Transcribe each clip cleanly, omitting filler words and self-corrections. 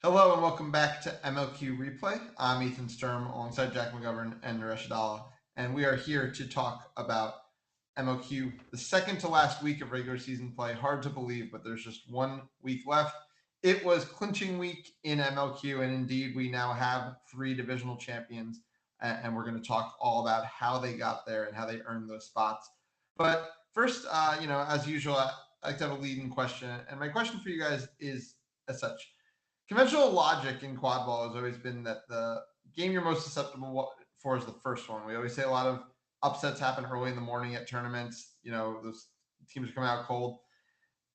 Hello and welcome back to MLQ Replay. I'm Ethan Sturm alongside Jack McGovern and Naresh Adala, and we are here to talk about MLQ, the second to last week of regular season play. Hard to believe, but there's just 1 week left. It was clinching week in MLQ, and indeed we now have 3 divisional champions, and we're going to talk all about how they got there and how they earned those spots. But first, as usual, I like to have a leading question, and my question for you guys is as such. Conventional logic in quadball has always been that the game you're most susceptible for is the first one. We always say a lot of upsets happen early in the morning at tournaments. Those teams are coming out cold.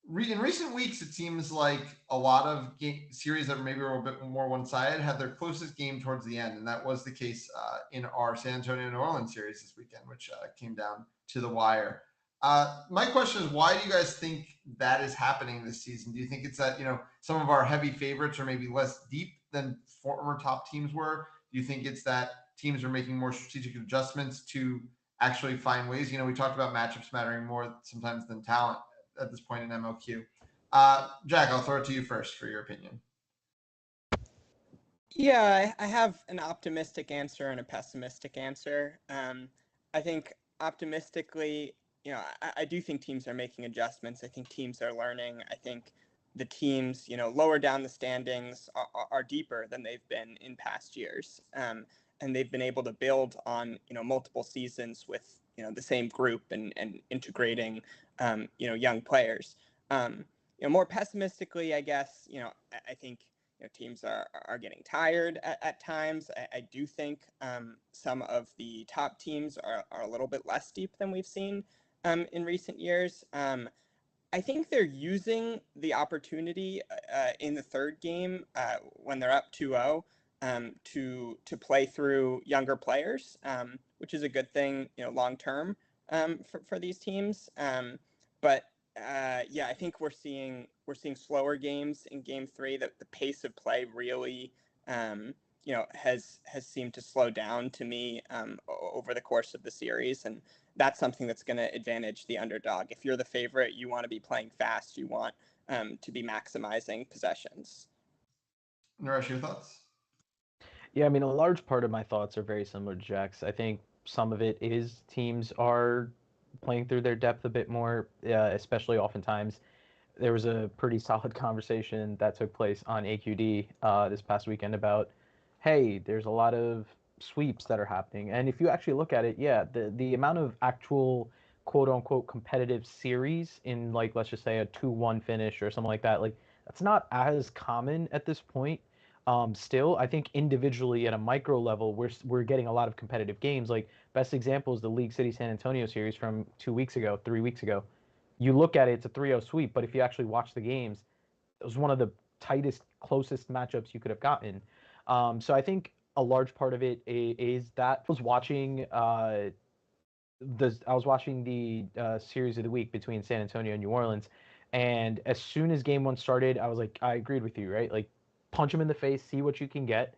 In recent weeks, it seems like a lot of series that maybe were a bit more one-sided had their closest game towards the end, and that was the case in our San Antonio-New Orleans series this weekend, which came down to the wire. My question is, why do you guys think that is happening this season? Do you think it's that, some of our heavy favorites are maybe less deep than former top teams were? Do you think it's that teams are making more strategic adjustments to actually find ways? We talked about matchups mattering more sometimes than talent at this point in MLQ. Jack, I'll throw it to you first for your opinion. Yeah, I have an optimistic answer and a pessimistic answer. I think optimistically, I do think teams are making adjustments. I think teams are learning. I think the teams, lower down the standings are deeper than they've been in past years. And they've been able to build on, multiple seasons with, the same group and integrating, young players. More pessimistically, I guess, I think teams are getting tired at times. I do think some of the top teams are a little bit less deep than we've seen in recent years. I think they're using the opportunity in the third game when they're up 2-0 to play through younger players, which is a good thing, long term for these teams. But I think we're seeing slower games in Game 3. That the pace of play really, has seemed to slow down to me over the course of the series, and that's something that's going to advantage the underdog. If you're the favorite, you want to be playing fast. You want to be maximizing possessions. Naresh, your thoughts? Yeah, I mean, a large part of my thoughts are very similar to Jack's. I think some of it is teams are playing through their depth a bit more, especially oftentimes. There was a pretty solid conversation that took place on AQD this past weekend about, hey, there's a lot of sweeps that are happening. And if you actually look at it, yeah, the amount of actual quote unquote competitive series in, like, let's just say a 2-1 finish or something like that, like, that's not as common at this point. Still, I think individually at a micro level, we're getting a lot of competitive games. Like, best example is the League City San Antonio series from 3 weeks ago. You look at it, it's a 3-0 sweep, but if you actually watch the games, it was one of the tightest, closest matchups you could have gotten. So I think a large part of it is that I was watching the series of the week between San Antonio and New Orleans, and as soon as game one started, I was like, I agreed with you, right? Like, punch them in the face, see what you can get.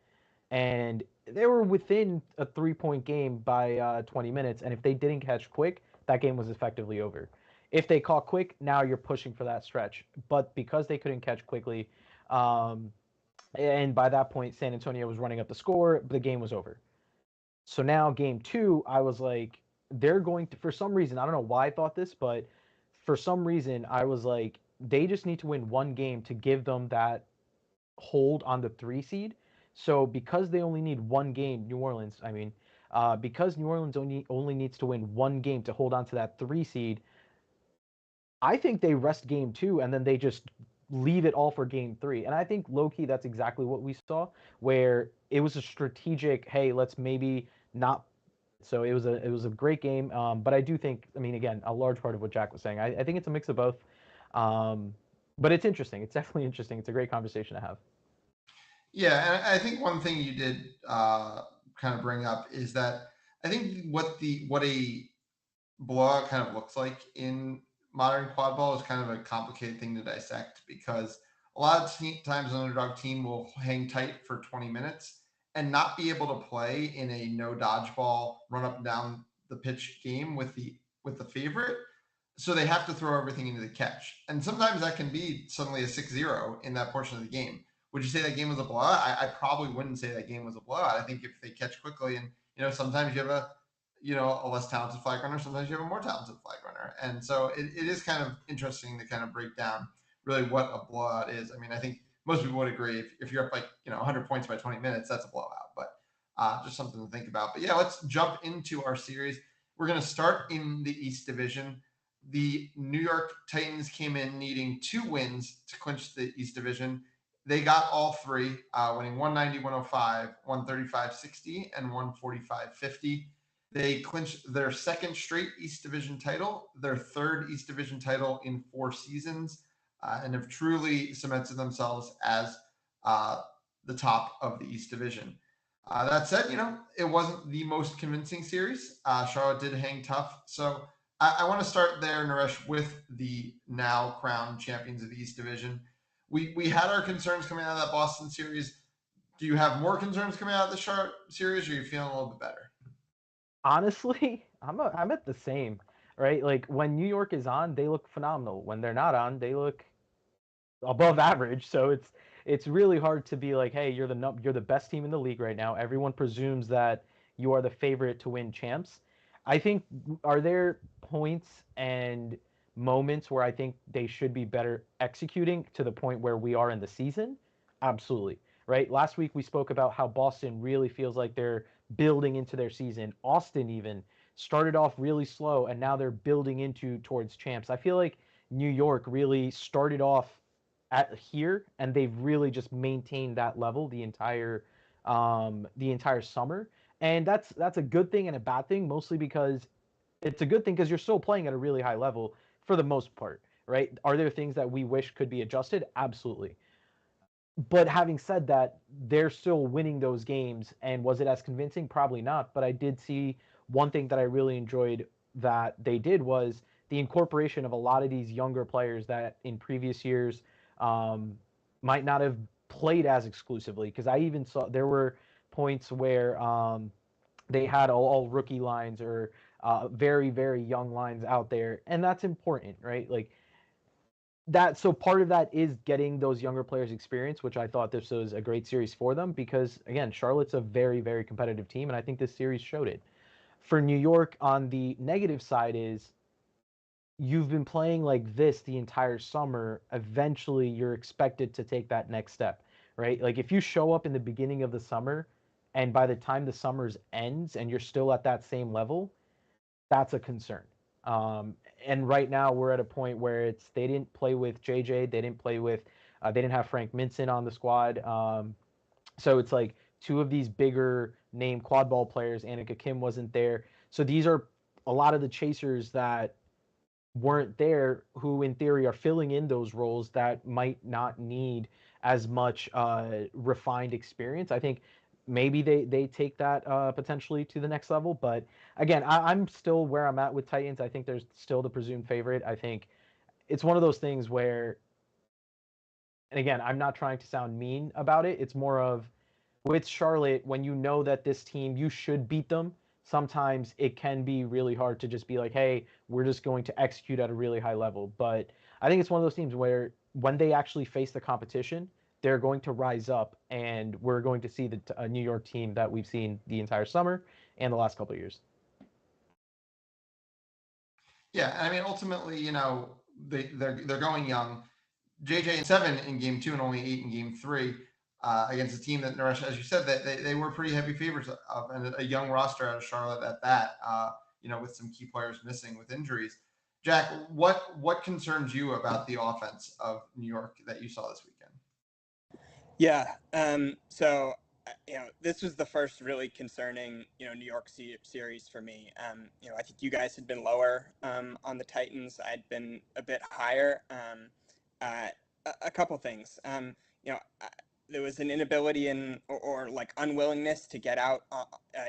And they were within a 3-point game by 20 minutes. And if they didn't catch quick, that game was effectively over. If they caught quick, now you're pushing for that stretch. But because they couldn't catch quickly, and by that point, San Antonio was running up the score, the game was over. So now game two, I was like, they're going to, for some reason, I don't know why I thought this, but for some reason, I was like, they just need to win one game to give them that hold on the 3 seed. So because they only need one game, New Orleans, because New Orleans only needs to win one game to hold on to that 3 seed, I think they rest game 2 and then they just leave it all for game 3. And I think low-key that's exactly what we saw, where it was a strategic, hey, let's maybe not. So it was a great game, but I do think, I mean, again, a large part of what Jack was saying, I think it's a mix of both. But it's interesting. It's definitely interesting. It's a great conversation to have. Yeah, and I think one thing you did kind of bring up is that I think what a blowout kind of looks like in modern quadball is kind of a complicated thing to dissect, because a lot of times an underdog team will hang tight for 20 minutes and not be able to play in a no dodgeball run up and down the pitch game with the favorite. So they have to throw everything into the catch. And sometimes that can be suddenly a 6-0 in that portion of the game, Would you say that game was a blowout? I probably wouldn't say that game was a blowout. I think if they catch quickly, and sometimes you have a less talented flag runner, sometimes you have a more talented flag runner, and so it is kind of interesting to kind of break down really what a blowout is. I mean, I think most people would agree if you're up 100 points by 20 minutes, that's a blowout. But just something to think about. But yeah, let's jump into our series. We're going to start in the East Division. The New York Titans came in needing 2 wins to clinch the East Division. They got all 3, winning 190-105, 135-60, and 145-50. They clinched their 2nd straight East Division title, their 3rd East Division title in 4 seasons, and have truly cemented themselves as the top of the East Division. That said, it wasn't the most convincing series. Charlotte did hang tough. So I want to start there, Naresh, with the now crowned champions of the East Division. We had our concerns coming out of that Boston series. Do you have more concerns coming out of the Charlotte series, or are you feeling a little bit better? Honestly, I'm at the same, right? Like when New York is on, they look phenomenal. When they're not on, they look above average. So it's really hard to be like, hey, you're the best team in the league right now. Everyone presumes that you are the favorite to win champs. I think are there points and moments where I think they should be better executing to the point where we are in the season? Absolutely. Right? Last week we spoke about how Boston really feels like they're building into their season. Austin even started off really slow and now they're building into towards champs. I feel like New York really started off at here, and they've really just maintained that level the entire summer. And that's a good thing and a bad thing, mostly because it's a good thing because you're still playing at a really high level for the most part, right? Are there things that we wish could be adjusted? Absolutely. But having said that, they're still winning those games. And was it as convincing? Probably not. But I did see one thing that I really enjoyed that they did was the incorporation of a lot of these younger players that in previous years um, might not have played as exclusively. Because I even saw there were points where they had all rookie lines or very, very young lines out there. And that's important, right? Like, that so part of that is getting those younger players experience, which I thought this was a great series for them because again, Charlotte's a very, very competitive team, and I think this series showed it. For New York, on the negative side is you've been playing like this the entire summer. Eventually, you're expected to take that next step, right? Like if you show up in the beginning of the summer, and by the time the summer's ends and you're still at that same level, that's a concern. Um, and right now we're at a point where they didn't play with JJ, they didn't have Frank Minson on the squad. So it's like 2 of these bigger name quad ball players. Annika Kim wasn't there, so these are a lot of the chasers that weren't there, who in theory are filling in those roles that might not need as much refined experience. I think maybe they take that potentially to the next level. But again, I'm still where I'm at with Titans. I think there's still the presumed favorite. I think it's one of those things where, and again, I'm not trying to sound mean about it. It's more of with Charlotte, when you know that this team, you should beat them, sometimes it can be really hard to just be like, hey, we're just going to execute at a really high level. But I think it's one of those teams where when they actually face the competition, they're going to rise up, and we're going to see the New York team that we've seen the entire summer and the last couple of years. Yeah, I mean, ultimately, they're going young. JJ in 7 in game 2 and only 8 in game 3 against a team that, Naresh, as you said, that they were pretty heavy favorites of, and a young roster out of Charlotte at that. With some key players missing with injuries. Jack, what concerns you about the offense of New York that you saw this weekend? Yeah. So, this was the first really concerning, New York series for me. I think you guys had been lower on the Titans. I'd been a bit higher. A couple things. There was an inability or like unwillingness to get out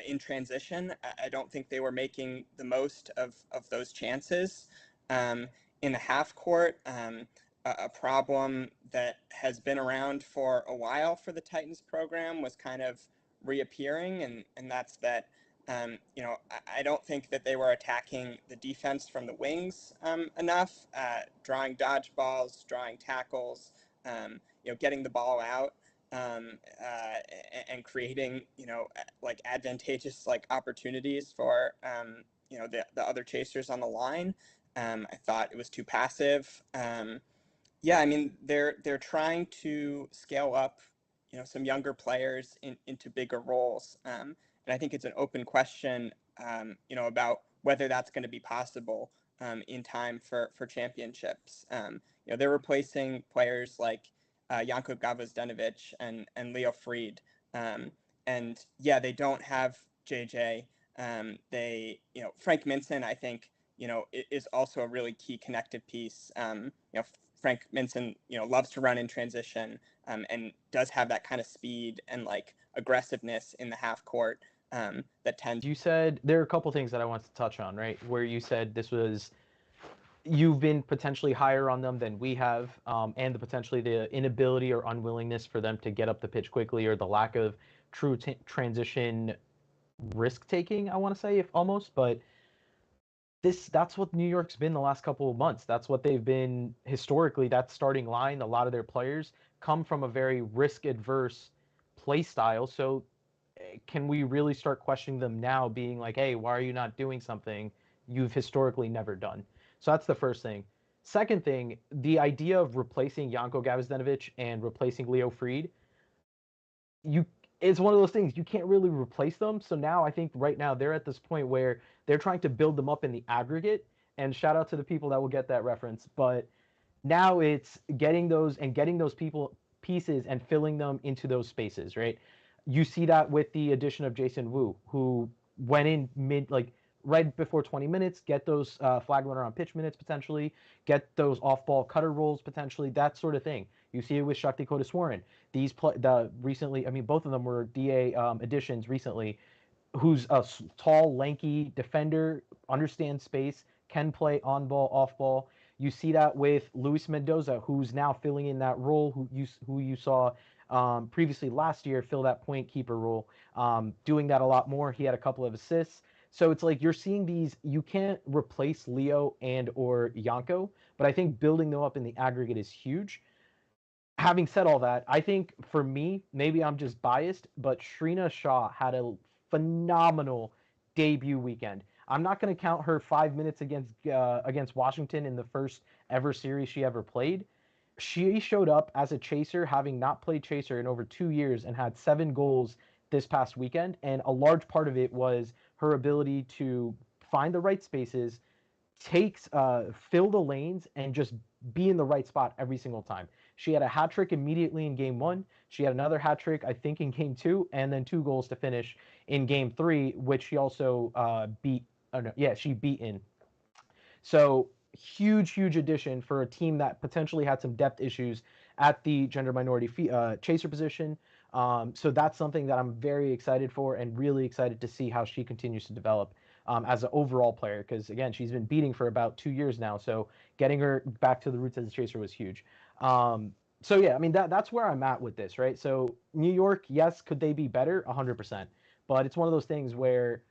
in transition. I don't think they were making the most of those chances in the half court. A problem that has been around for a while for the Titans program was kind of reappearing, and that's that. I don't think that they were attacking the defense from the wings enough, drawing dodgeballs, drawing tackles, getting the ball out. and creating, like advantageous like opportunities for, the other chasers on the line. I thought it was too passive. Yeah, I mean they're trying to scale up, some younger players into bigger roles, and I think it's an open question, about whether that's going to be possible in time for championships. They're replacing players like Janko Gavazdenovic and Leo Fried, and yeah, they don't have JJ. Frank Minson, I think, is also a really key connective piece. Frank Minson, loves to run in transition, and does have that kind of speed and like aggressiveness in the half court, that tends. You said there are a couple things that I wanted to touch on, right? Where you said you've been potentially higher on them than we have, and potentially the inability or unwillingness for them to get up the pitch quickly, or the lack of true transition risk taking, I want to say, if almost. But that's what New York's been the last couple of months. That's what they've been historically. That starting line, a lot of their players come from a very risk adverse play style. So can we really start questioning them now, being like, hey, why are you not doing something you've historically never done? So that's the first thing. Second thing, the idea of replacing Janko Gavazdenovic and replacing Leo Fried, it's one of those things you can't really replace them. So now I think right now they're at this point where they're trying to build them up in the aggregate. And shout out to the people that will get that reference. But now it's getting those pieces and filling them into those spaces, right? You see that with the addition of Jason Wu, who went in right before 20 minutes, get those flag runner on pitch minutes potentially, get those off-ball cutter rolls potentially, that sort of thing. You see it with Shakti Kodaswaran. Recently, I mean, both of them were DA additions recently, who's a tall, lanky defender, understands space, can play on ball, off ball. You see that with Luis Mendoza, who's now filling in that role, who you saw previously last year fill that point keeper role, doing that a lot more. He had a couple of assists. So it's like you're seeing these. You can't replace Leo and or Janko, but I think building them up in the aggregate is huge. Having said all that, I think for me, maybe I'm just biased, but Shrina Shah had a phenomenal debut weekend. I'm not going to count her 5 minutes against Washington in the first ever series she ever played. She showed up as a chaser, having not played chaser in over 2 years, and had 7 goals this past weekend. And a large part of it was her ability to find the right spaces, fill the lanes, and just be in the right spot every single time. She had a hat trick immediately in game 1. She had another hat trick, I think, in game 2, and then 2 goals to finish in game 3, which she also beat. Oh no, yeah, she beat in. So huge addition for a team that potentially had some depth issues at the gender minority chaser position. So that's something that I'm very excited for, and really excited to see how she continues to develop as an overall player. Because again, she's been beating for about 2 years now, so getting her back to the roots as a chaser was huge. So yeah, I mean that's where I'm at with this, right? So New York, yes, could they be better? 100%. But it's one of those things where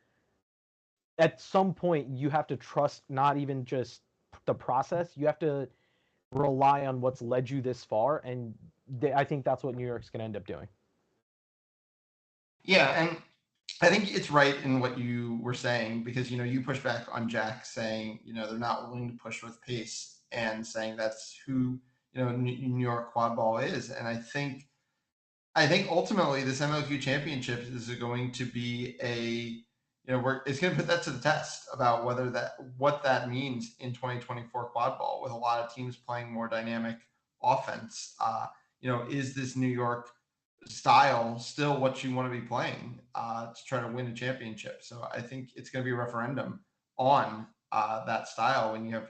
at some point you have to trust not even just the process, you have to rely on what's led you this far, and I think that's what New York's going to end up doing. Yeah, and I think it's right in what you were saying, because you push back on Jack saying they're not willing to push with pace, and saying that's who New York Quadball is. And I think ultimately this MLQ championship is going to be it's going to put that to the test about what that means in 2024 Quadball, with a lot of teams playing more dynamic offense. Is this New York style still what you want to be playing to try to win a championship? So I think it's going to be a referendum on that style when you have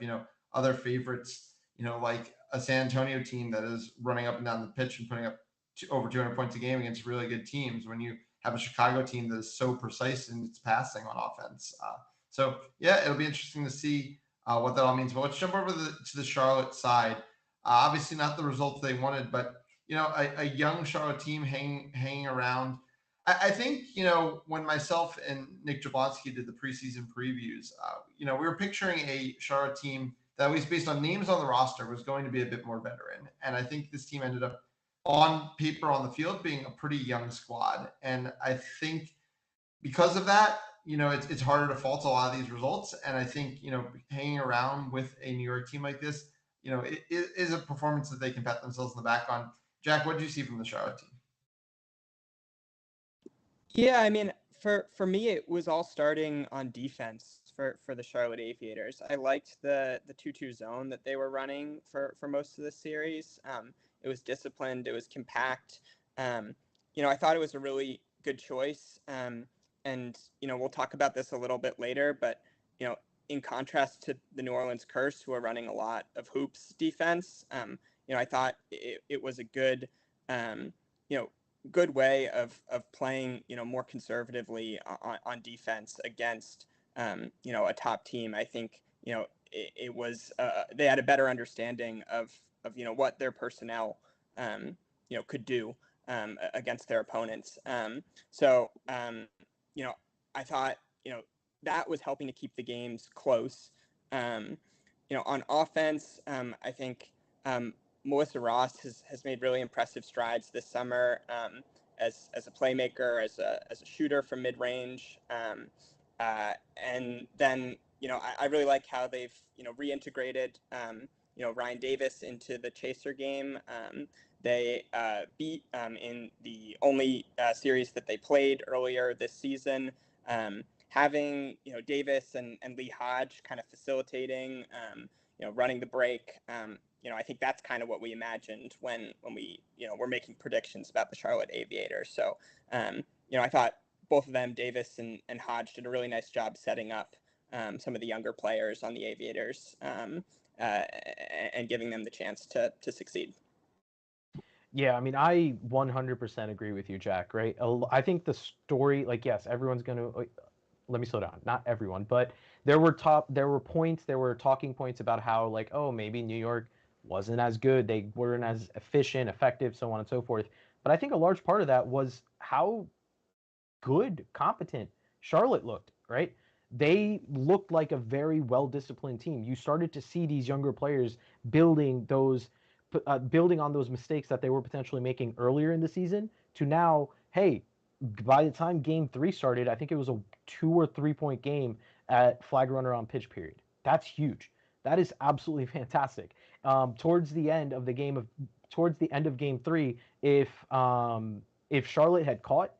other favorites, like a San Antonio team that is running up and down the pitch and putting up over 200 points a game against really good teams, when you have a Chicago team that is so precise in its passing on offense. So yeah, it'll be interesting to see what that all means. But let's jump over to the Charlotte side. Obviously not the results they wanted, but a young Charlotte team hanging around. I think, when myself and Nick Jablonski did the preseason previews, we were picturing a Charlotte team that, at least based on names on the roster, was going to be a bit more veteran. And I think this team ended up on paper on the field being a pretty young squad. And I think because of that, it's harder to fault a lot of these results. And I think, hanging around with a New York team like this, it is a performance that they can pat themselves in the back on. Jack, what did you see from the Charlotte team? Yeah, I mean, for me, it was all starting on defense for the Charlotte Aviators. I liked the 2-2 zone that they were running for most of the series. It was disciplined. It was compact. I thought it was a really good choice. And we'll talk about this a little bit later, but in contrast to the New Orleans Curse, who are running a lot of hoops defense, I thought it was a good, good way of playing, more conservatively on defense against, a top team. I think, it was, they had a better understanding of what their personnel, could do against their opponents. So, I thought, that was helping to keep the games close. On offense, I think Melissa Ross has made really impressive strides this summer as a playmaker, as a shooter from mid range, and then I really like how they've reintegrated Ryan Davis into the chaser game. They beat in the only series that they played earlier this season. Having Davis and Lee Hodge kind of facilitating, running the break. I think that's kind of what we imagined when we were making predictions about the Charlotte Aviators. So I thought both of them, Davis and Hodge, did a really nice job setting up some of the younger players on the Aviators and giving them the chance to succeed. Yeah, I mean, I 100% agree with you, Jack, right? I think the story, like, yes, everyone's going to, let me slow down. Not everyone, but there were talking points about how, like, oh, maybe New York wasn't as good. They weren't as efficient, effective, so on and so forth. But I think a large part of that was how good, competent Charlotte looked, right? They looked like a very well-disciplined team. You started to see these younger players building on those mistakes that they were potentially making earlier in the season to now, hey, by the time game 3 started, I think it was a 2 or 3 point game at flag runner on pitch period. That's huge. That is absolutely fantastic. Towards the end of game 3, if Charlotte had caught,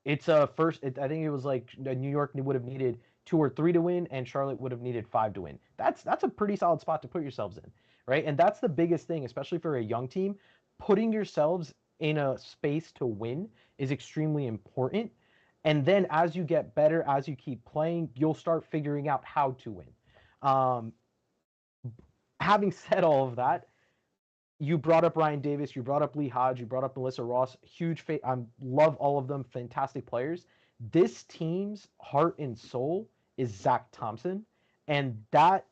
it's a first. I think it was like New York would have needed 2 or 3 to win, and Charlotte would have needed 5 to win. That's a pretty solid spot to put yourselves in, right? And that's the biggest thing, especially for a young team. Putting yourselves in a space to win is extremely important. And then as you get better, as you keep playing, you'll start figuring out how to win. Having said all of that, you brought up Ryan Davis, you brought up Lee Hodge, you brought up Melissa Ross. I love all of them, fantastic players. This team's heart and soul is Zach Thompson, and that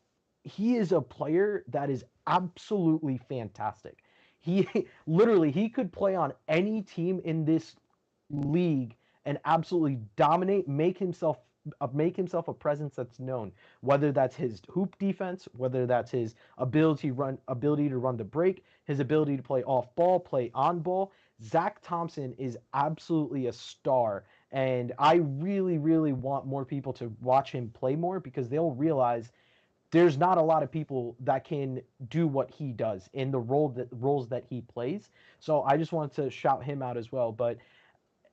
he is a player that is absolutely fantastic. He could play on any team in this league and absolutely dominate, make himself a presence that's known, whether that's his hoop defense, whether that's his ability to run the break, his ability to play off ball, play on ball. Zach Thompson is absolutely a star, and I really, really want more people to watch him play more because they'll realize there's not a lot of people that can do what he does in the roles that he plays. So I just wanted to shout him out as well.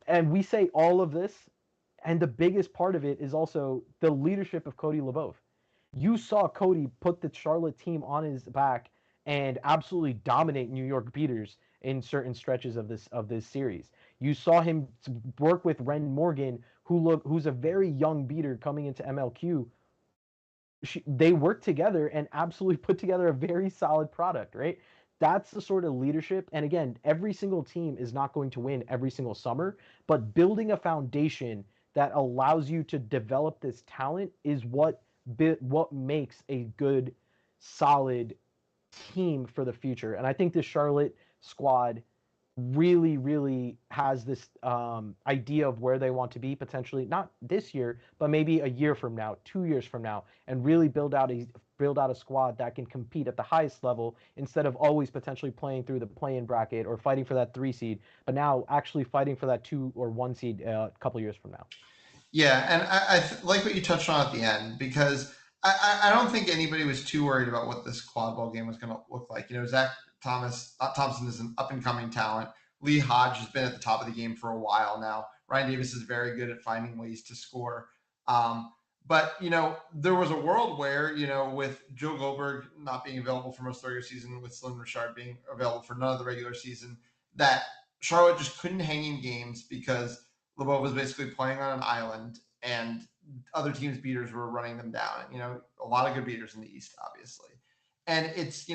And we say all of this, and the biggest part of it is also the leadership of Cody LeBeau. You saw Cody put the Charlotte team on his back and absolutely dominate New York beaters in certain stretches of this series. You saw him work with Ren Morgan, who's a very young beater coming into MLQ. They worked together and absolutely put together a very solid product, right? That's the sort of leadership. And again, every single team is not going to win every single summer, but building a foundation that allows you to develop this talent is what makes a good, solid team for the future. And I think the Charlotte squad really, really has this idea of where they want to be potentially, not this year, but maybe a year from now, 2 years from now, and really build out a build out a squad that can compete at the highest level instead of always potentially playing through the play-in bracket or fighting for that 3 seed, but now actually fighting for that 2 or 1 seed a couple years from now. Yeah, and I like what you touched on at the end, because I don't think anybody was too worried about what this quad ball game was going to look like. Zach Thompson is an up and coming talent. Lee Hodge has been at the top of the game for a while now. Ryan Davis is very good at finding ways to score. But there was a world where, with Joe Goldberg not being available for most of the regular season, with Celine Richard being available for none of the regular season, that Charlotte just couldn't hang in games because LeBeau was basically playing on an island and other teams' beaters were running them down. A lot of good beaters in the East, obviously. And it's,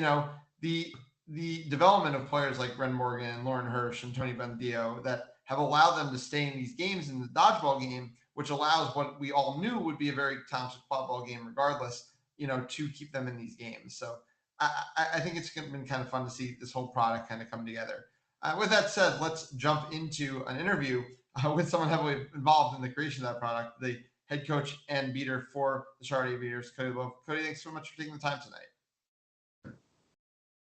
the development of players like Ren Morgan, Lauren Hirsch, and Tony Bandio that have allowed them to stay in these games in the dodgeball game, which allows what we all knew would be a very talented quadball game regardless, to keep them in these games. So I think it's been kind of fun to see this whole product kind of come together. With that said, let's jump into an interview with someone heavily involved in the creation of that product, the head coach and beater for the Charlotte Aviators, Cody Love. Cody, thanks so much for taking the time tonight.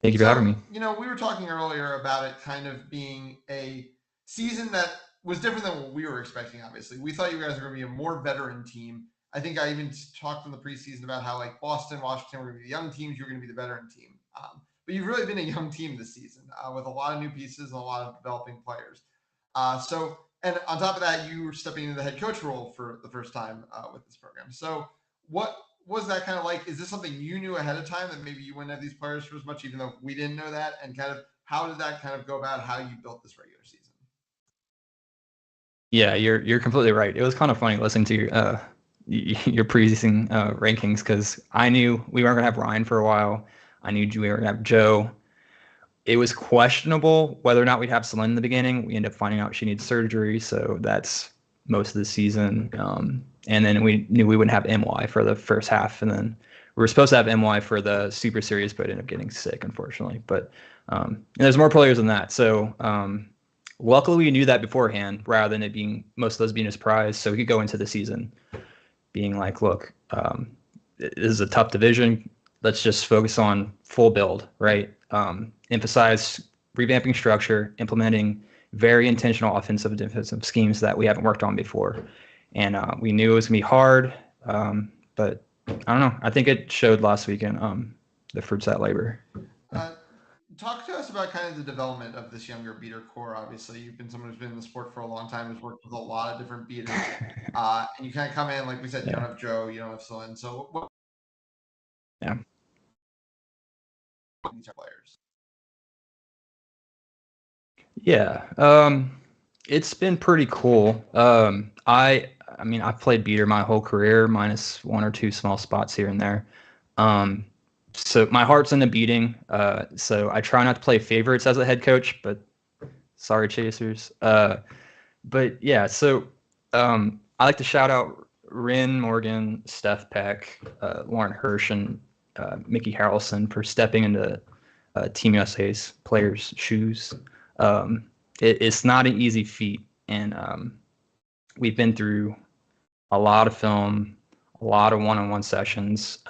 Thank you for having me. We were talking earlier about it kind of being a season that was different than what we were expecting, obviously. We thought you guys were going to be a more veteran team. I think I even talked in the preseason about how, like, Boston, Washington were going to be the young teams. You were going to be the veteran team. But you've really been a young team this season with a lot of new pieces and a lot of developing players. And on top of that, you were stepping into the head coach role for the first time with this program. So what was that kind of like? Is this something you knew ahead of time that maybe you wouldn't have these players for as much, even though we didn't know that? And kind of how did that kind of go about how you built this regular season? Yeah, you're completely right. It was kind of funny listening to your preseason rankings, because I knew we weren't going to have Ryan for a while. I knew we were going to have Joe. It was questionable whether or not we'd have Celine in the beginning. We ended up finding out she needs surgery, so that's most of the season. And then we knew we wouldn't have MY for the first half, and then we were supposed to have MY for the Super Series, but ended up getting sick, unfortunately. But and there's more players than that. So luckily we knew that beforehand, rather than it being most of those being a surprise. So we could go into the season being like, look, this is a tough division. Let's just focus on full build, right? Emphasize revamping structure, implementing very intentional offensive and defensive schemes that we haven't worked on before. And we knew it was going to be hard, but I don't know. I think it showed last weekend, the fruits of that labor. Talk to us about kind of the development of this younger beater core. Obviously, you've been someone who's been in the sport for a long time, who's worked with a lot of different beaters. And you kind of come in, like we said, you don't have Joe, you don't have Celine. So what? Yeah. Players. Yeah. It's been pretty cool. I mean, I've played beater my whole career, minus one or two small spots here and there. So my heart's into beating. So I try not to play favorites as a head coach, but sorry, chasers. But yeah, so I like to shout out Rin Morgan, Steph Peck, Lauren Hirsch, and Mickey Harrelson for stepping into Team USA's players' shoes. It's not an easy feat, and we've been through a lot of film, a lot of one-on-one sessions,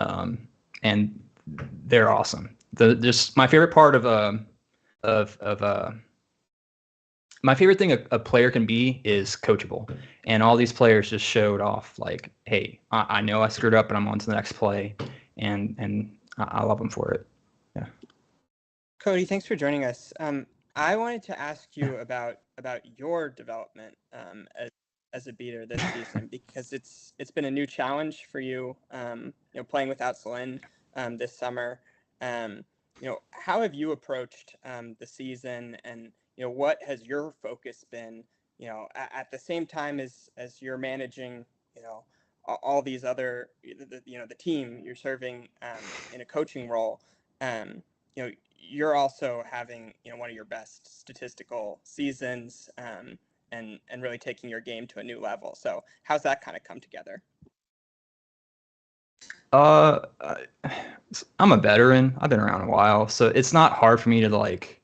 and they're awesome. Just my favorite part of my favorite thing a player can be is coachable, and all these players just showed off like, hey, I know I screwed up, and I'm on to the next play, and I love them for it. Yeah. Cody, thanks for joining us. I wanted to ask you about your development as a beater this season, because it's been a new challenge for you, playing without Celine this summer. How have you approached the season, and what has your focus been? At the same time as you're managing, all these other, the team you're serving in a coaching role. You're also having one of your best statistical seasons, and really taking your game to a new level. So how's that kind of come together? I'm a veteran. I've been around a while, so it's not hard for me to like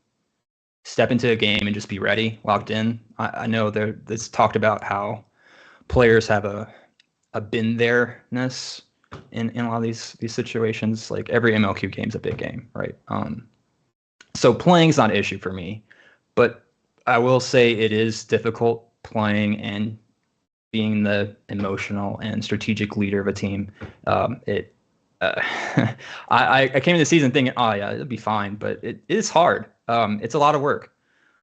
step into a game and just be ready, locked in. I know there's talked about how players have a been there-ness in a lot of these situations. Like every MLQ game is a big game, right? So playing's not an issue for me, but I will say it is difficult playing and being the emotional and strategic leader of a team. It I came into the season thinking, oh yeah, it'll be fine, but it is hard. It's a lot of work.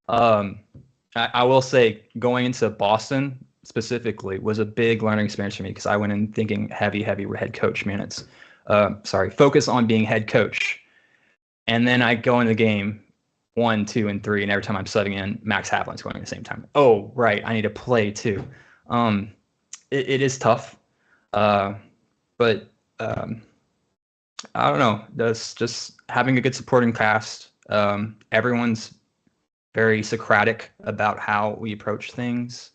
I will say going into Boston specifically was a big learning experience for me because I went in thinking heavy head coach minutes. Focus on being head coach. And then I go in the game 1, 2, and 3, and every time I'm subbing in, Max Havlin's going at the same time. Oh, right, I need to play too. It is tough, but I don't know. That's just having a good supporting cast. Everyone's very Socratic about how we approach things,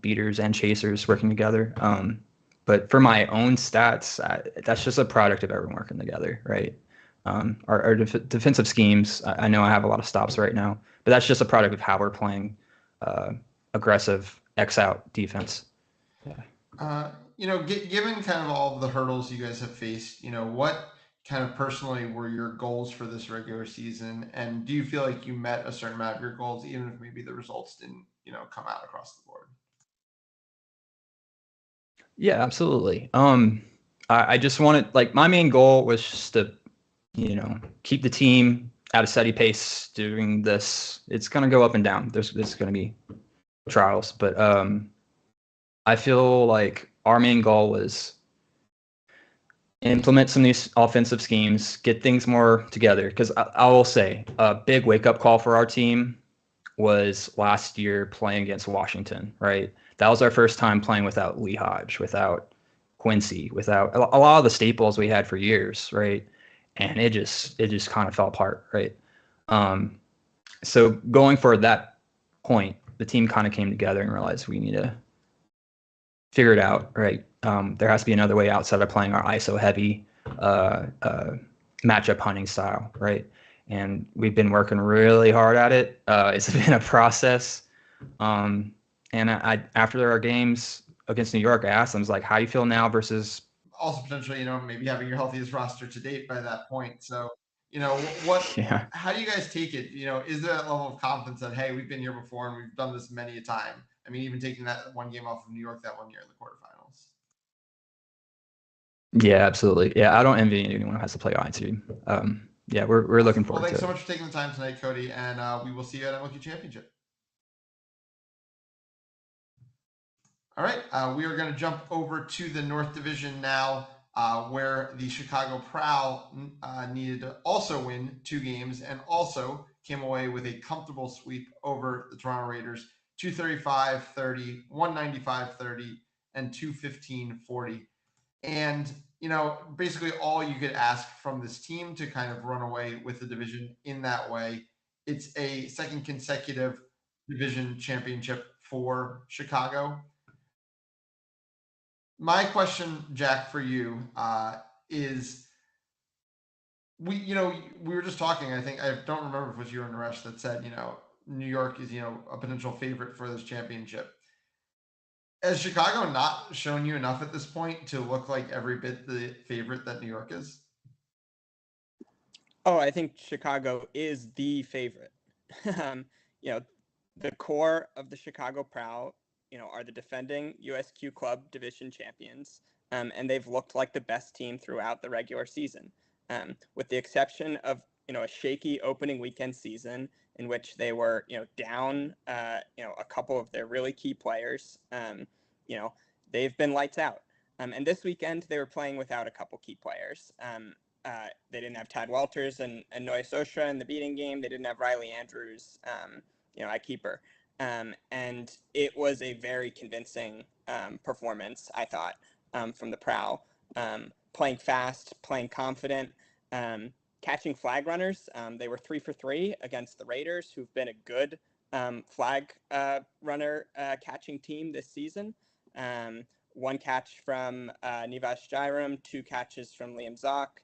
beaters and chasers working together. But for my own stats, that's just a product of everyone working together, right? Our defensive schemes, I know I have a lot of stops right now, but that's just a product of how we're playing aggressive X-out defense. Given kind of all of the hurdles you guys have faced, what kind of personally were your goals for this regular season? And do you feel like you met a certain amount of your goals, even if maybe the results didn't, come out across the board? Yeah, absolutely. I just wanted, like, my main goal was just to, keep the team at a steady pace doing this. It's going to go up and down. There's going to be trials, but I feel like our main goal was implement some of these offensive schemes, get things more together. Because I will say a big wake-up call for our team was last year playing against Washington, right? That was our first time playing without Lee Hodge, without Quincy, without a lot of the staples we had for years, right? And it just kind of fell apart, right? So going for that point, the team kind of came together and realized we need to figure it out, right? There has to be another way outside of playing our ISO heavy matchup hunting style, right? And we've been working really hard at it. It's been a process. And I after our games against New York, I asked them, I was like, how do you feel now versus also potentially, maybe having your healthiest roster to date by that point. So, yeah. how do you guys take it? Is there that level of confidence that, hey, we've been here before and we've done this many a time? I mean, even taking that one game off of New York that one year in the quarterfinals. Yeah, absolutely. Yeah, I don't envy anyone who has to play I2. Yeah, we're looking forward to it. Thanks so much for taking the time tonight, Cody, and we will see you at MLQ Championship. All right, we are going to jump over to the North Division now, where the Chicago Prowl needed to also win 2 games and also came away with a comfortable sweep over the Toronto Raiders, 235-30, 195-30, and 215-40. And, basically all you could ask from this team to kind of run away with the division in that way. It's a second consecutive division championship for Chicago. My question, Jack, for you is, we were just talking. I think, I don't remember if it was you or Naresh that said, New York is, a potential favorite for this championship. Has Chicago not shown you enough at this point to look like every bit the favorite that New York is? Oh, I think Chicago is the favorite. The core of the Chicago Prowl, are the defending USQ Club Division champions, and they've looked like the best team throughout the regular season, with the exception of a shaky opening weekend season in which they were down a couple of their really key players. They've been lights out, and this weekend they were playing without a couple key players. They didn't have Tad Walters and Noah Sosha in the beating game. They didn't have Riley Andrews, at keeper. And it was a very convincing performance, I thought, from the Prowl. Playing fast, playing confident, catching flag runners. They were 3 for 3 against the Raiders, who've been a good flag runner catching team this season. 1 catch from Nivas Jairam, 2 catches from Liam Zock.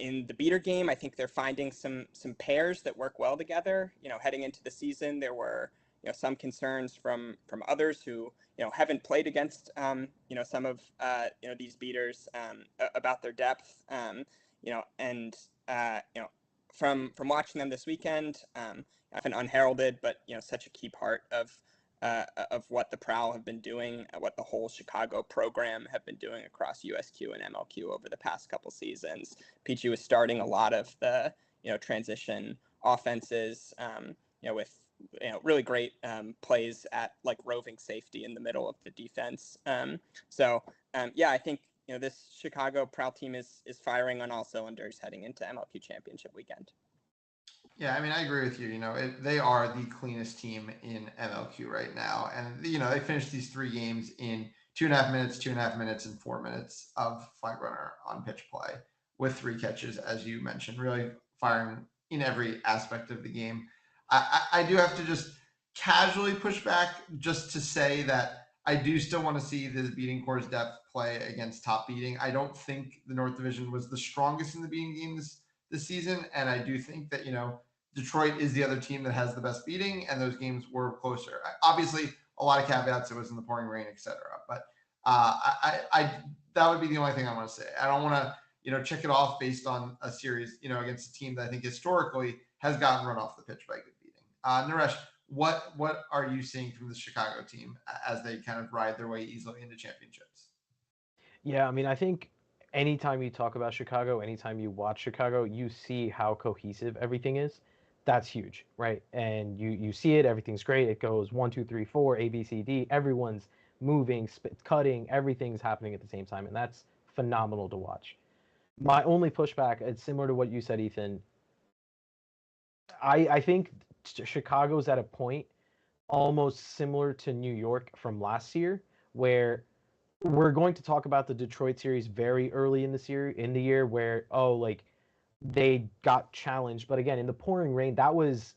In the beater game, I think they're finding some pairs that work well together. Heading into the season, there were some concerns from others who haven't played against some of these beaters about their depth. And from watching them this weekend, often unheralded, but such a key part of what the Prowl have been doing, what the whole Chicago program have been doing across USQ and MLQ over the past couple seasons. Peachy was starting a lot of the transition offenses, with really great plays at like roving safety in the middle of the defense. I think this Chicago Prowl team is firing on all cylinders heading into MLQ Championship weekend. Yeah, I mean, I agree with you. They are the cleanest team in MLQ right now. And, they finished these 3 games in 2.5 minutes, 2.5 minutes, and 4 minutes of flag runner on pitch play with 3 catches, as you mentioned, really firing in every aspect of the game. I do have to just casually push back just to say that I do still want to see the beating core's depth play against top beating. I don't think the North Division was the strongest in the beating games this season. And I do think that, Detroit is the other team that has the best beating, and those games were closer. Obviously, a lot of caveats. It was in the pouring rain, etc. But that would be the only thing I want to say. I don't want to, check it off based on a series, against a team that I think historically has gotten run off the pitch by good beating. Naresh, what are you seeing from the Chicago team as they kind of ride their way easily into championships? Yeah, I mean, I think anytime you talk about Chicago, anytime you watch Chicago, you see how cohesive everything is. That's huge, right? And you see it, everything's great. It goes 1, 2, 3, 4, A, B, C, D. Everyone's moving, cutting, everything's happening at the same time, and that's phenomenal to watch. My only pushback, it's similar to what you said, Ethan. I think Chicago's at a point almost similar to New York from last year, where we're going to talk about the Detroit series very early in the year, where they got challenged, but again in the pouring rain, that was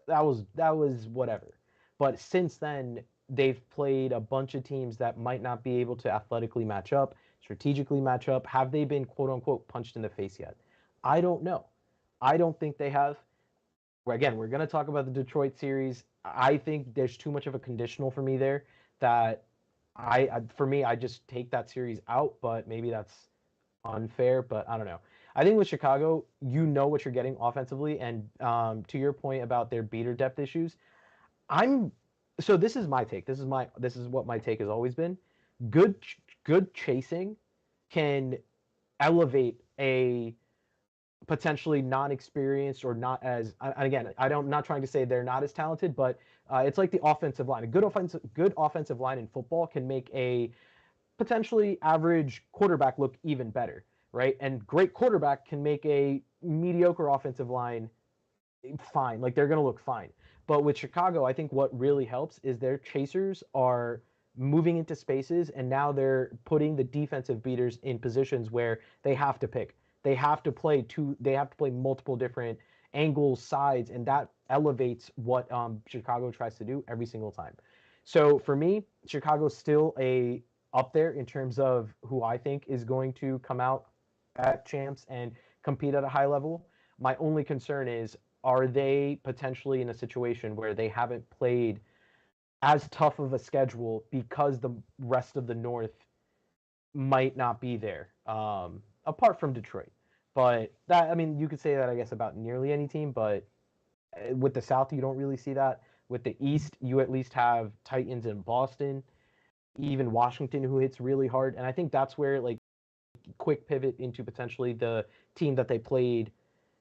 whatever. But since then, they've played a bunch of teams that might not be able to athletically match up, strategically match up. Have they been quote unquote punched in the face yet? I don't know. I don't think they have. Again, we're going to talk about the Detroit series. I think there's too much of a conditional for me there that I just take that series out, but maybe that's unfair, but I don't know. I think with Chicago, what you're getting offensively, and to your point about their beater depth issues, so this is my take. This is what my take has always been. Good chasing can elevate a potentially non-experienced or not as, again, I'm not trying to say they're not as talented, but it's like the offensive line. A good offensive line in football can make a potentially average quarterback look even better, right? And great quarterback can make a mediocre offensive line fine. Like, they're going to look fine. But with Chicago, I think what really helps is their chasers are moving into spaces, and now they're putting the defensive beaters in positions where they have to pick. They have to play multiple different angles, sides, and that elevates what Chicago tries to do every single time. So for me, Chicago's still up there in terms of who I think is going to come out at champs and compete at a high level. My only concern is, are they potentially in a situation where they haven't played as tough of a schedule because the rest of the North might not be there, apart from Detroit. But that, I mean, you could say that, I guess, about nearly any team, but with the South, you don't really see that. With the East, you at least have Titans and Boston, even Washington, who hits really hard. And I think that's where, quick pivot into potentially the team that they played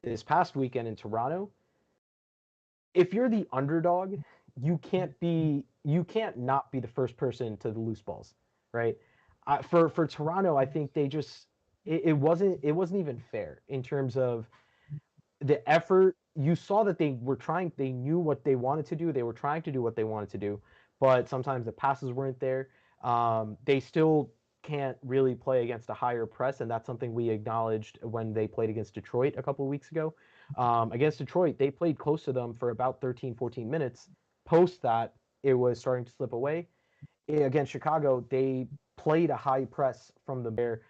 this past weekend in Toronto. If you're the underdog, you can't not be the first person to the loose balls, right? For Toronto, I think they just it wasn't even fair in terms of the effort. You saw that they knew what they wanted to do. They were trying to do what they wanted to do, but sometimes the passes weren't there. They still can't really play against a higher press, and that's something we acknowledged when they played against Detroit a couple of weeks ago. Against Detroit, they played close to them for about 13, 14 minutes. Post that, it was starting to slip away. Against Chicago, they played a high press from the bear.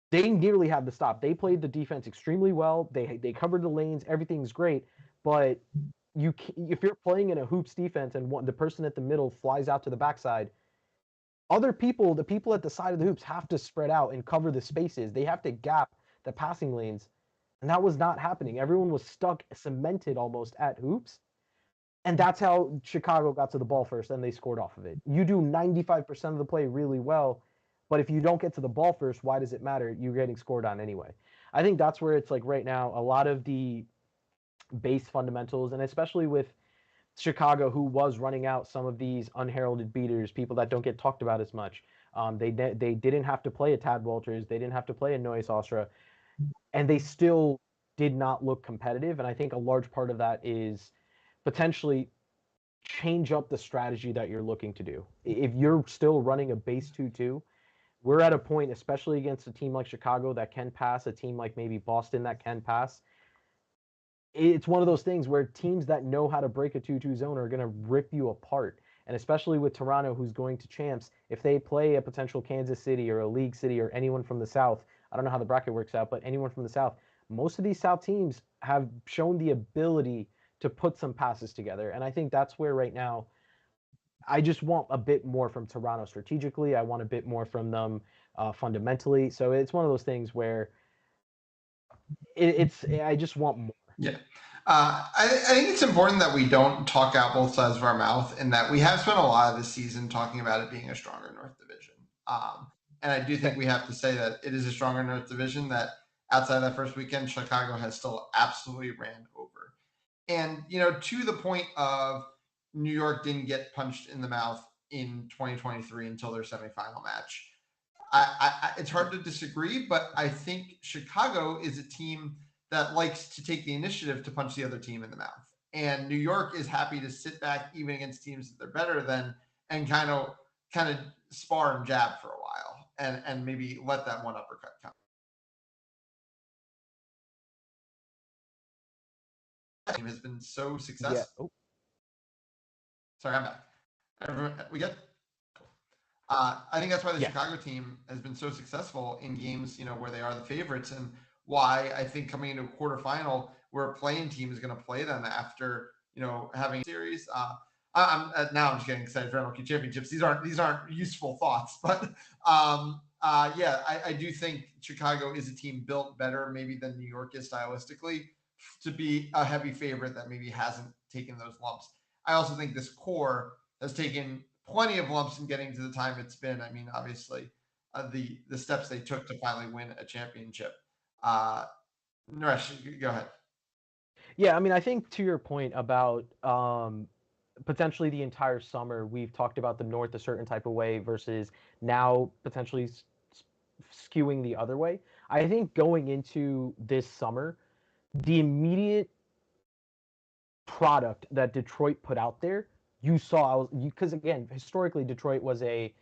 They nearly had the stop. They played the defense extremely well. They covered the lanes. Everything's great. But if you're playing in a hoops defense and the person at the middle flies out to the backside, the people at the side of the hoops have to spread out and cover the spaces. They have to gap the passing lanes. And that was not happening. Everyone was stuck, cemented almost at hoops. And that's how Chicago got to the ball first, and they scored off of it. You do 95% of the play really well, but if you don't get to the ball first, why does it matter? You're getting scored on anyway. I think that's where it's like right now, a lot of the base fundamentals, and especially with Chicago, who was running out some of these unheralded beaters, people that don't get talked about as much. They didn't have to play a Tad Walters. They didn't have to play a Noyes Ostra, and they still did not look competitive. And I think a large part of that is potentially change up the strategy that you're looking to do. If you're still running a base 2-2, we're at a point, especially against a team like Chicago that can pass, a team like maybe Boston that can pass. It's one of those things where teams that know how to break a 2-2 zone are going to rip you apart. And especially with Toronto, who's going to champs, if they play a potential Kansas City or a League City or anyone from the South, I don't know how the bracket works out, but anyone from the South, most of these South teams have shown the ability to put some passes together. And I think that's where right now, I just want a bit more from Toronto strategically. I want a bit more from them fundamentally. So it's one of those things where I just want more. Yeah. I think it's important that we don't talk out both sides of our mouth, and that we have spent a lot of the season talking about it being a stronger North Division. And I do think we have to say that it is a stronger North Division, that outside of that first weekend, Chicago has still absolutely ran over. And, to the point of New York didn't get punched in the mouth in 2023 until their semifinal match. It's hard to disagree, but I think Chicago is a team that likes to take the initiative to punch the other team in the mouth. And New York is happy to sit back even against teams that they're better than and kind of spar and jab for a while and maybe let that one uppercut come. Team has been so successful. Yeah. Oh. Sorry, I'm back. Everyone, we good? I think that's why the Chicago team has been so successful in games, where they are the favorites, and why I think coming into a quarterfinal where a playing team is going to play them after, having a series. I'm just getting excited for MLQ championships. These aren't useful thoughts, but I do think Chicago is a team built better maybe than New York is stylistically to be a heavy favorite that maybe hasn't taken those lumps. I also think this core has taken plenty of lumps in getting to the time it's been. I mean, obviously, the steps they took to finally win a championship. Naresh, go ahead. Yeah, I mean, I think to your point about potentially the entire summer, we've talked about the North a certain type of way versus now potentially skewing the other way. I think going into this summer, the immediate product that Detroit put out there, you saw, because again, historically, Detroit was a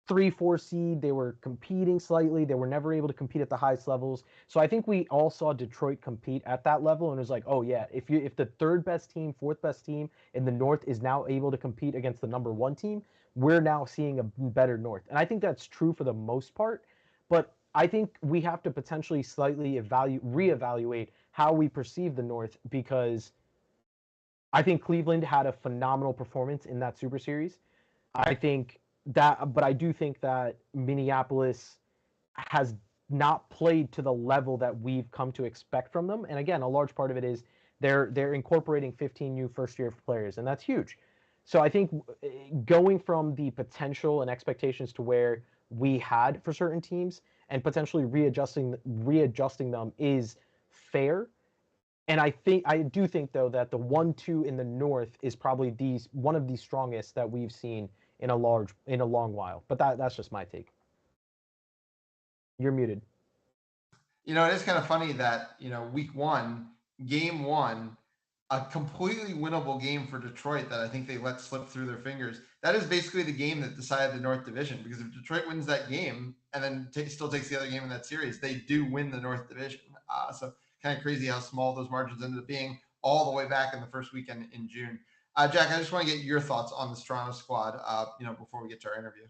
3-4 seed. They were competing slightly. They were never able to compete at the highest levels. So I think we all saw Detroit compete at that level, and it was like, oh yeah, if the third best team, fourth best team in the North is now able to compete against the number one team, we're now seeing a better North. And I think that's true for the most part, but I think we have to potentially slightly reevaluate how we perceive the North, because I think Cleveland had a phenomenal performance in that Super Series. But I do think that Minneapolis has not played to the level that we've come to expect from them. And again, a large part of it is they're incorporating 15 new first-year players, and that's huge. So I think going from the potential and expectations to where we had for certain teams and potentially readjusting them is fair. And I do think though that the 1-2 in the North is probably one of the strongest that we've seen in a long while. But that's just my take. You're muted. It is kind of funny that, week one, game one, a completely winnable game for Detroit that I think they let slip through their fingers. That is basically the game that decided the North Division, because if Detroit wins that game and then still takes the other game in that series, they do win the North Division. So kind of crazy how small those margins ended up being all the way back in the first weekend in June. Jack, I just want to get your thoughts on this Toronto squad, before we get to our interview.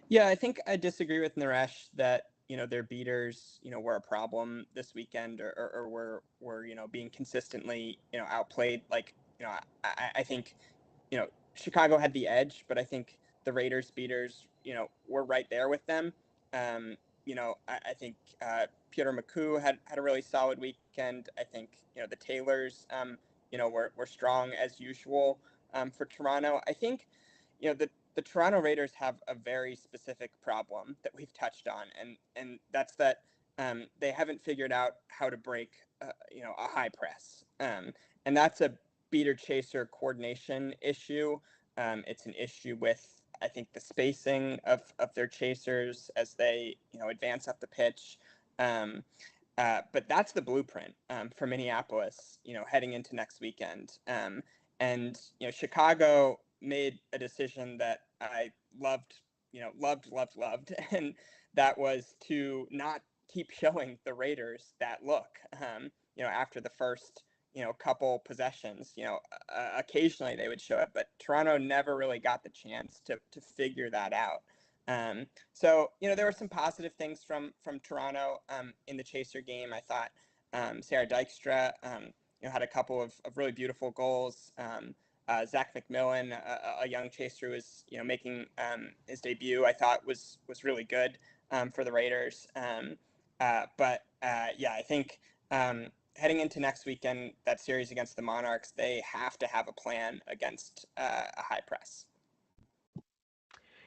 Yeah, I think I disagree with Naresh that their beaters, were a problem this weekend, or were being consistently, outplayed. Like, I think, Chicago had the edge, but I think the Raiders beaters, were right there with them. I think Peter McCoo had a really solid weekend. I think, the Taylors, were strong as usual for Toronto. I think, the Toronto Raiders have a very specific problem that we've touched on, and that's that they haven't figured out how to break, a high press, and that's a beater chaser coordination issue. It's an issue with, I think, the spacing of their chasers as they advance up the pitch. But that's the blueprint for Minneapolis, heading into next weekend. And Chicago made a decision that I loved, loved, and that was to not keep showing the Raiders that look. After the first couple possessions, occasionally they would show it, but Toronto never really got the chance to figure that out. So there were some positive things from Toronto in the chaser game. I thought Sarah Dykstra had a couple of really beautiful goals. Zach McMillan, a young chaser who was making his debut, I thought was really good for the Raiders. But I think heading into next weekend, that series against the Monarchs, they have to have a plan against a high press.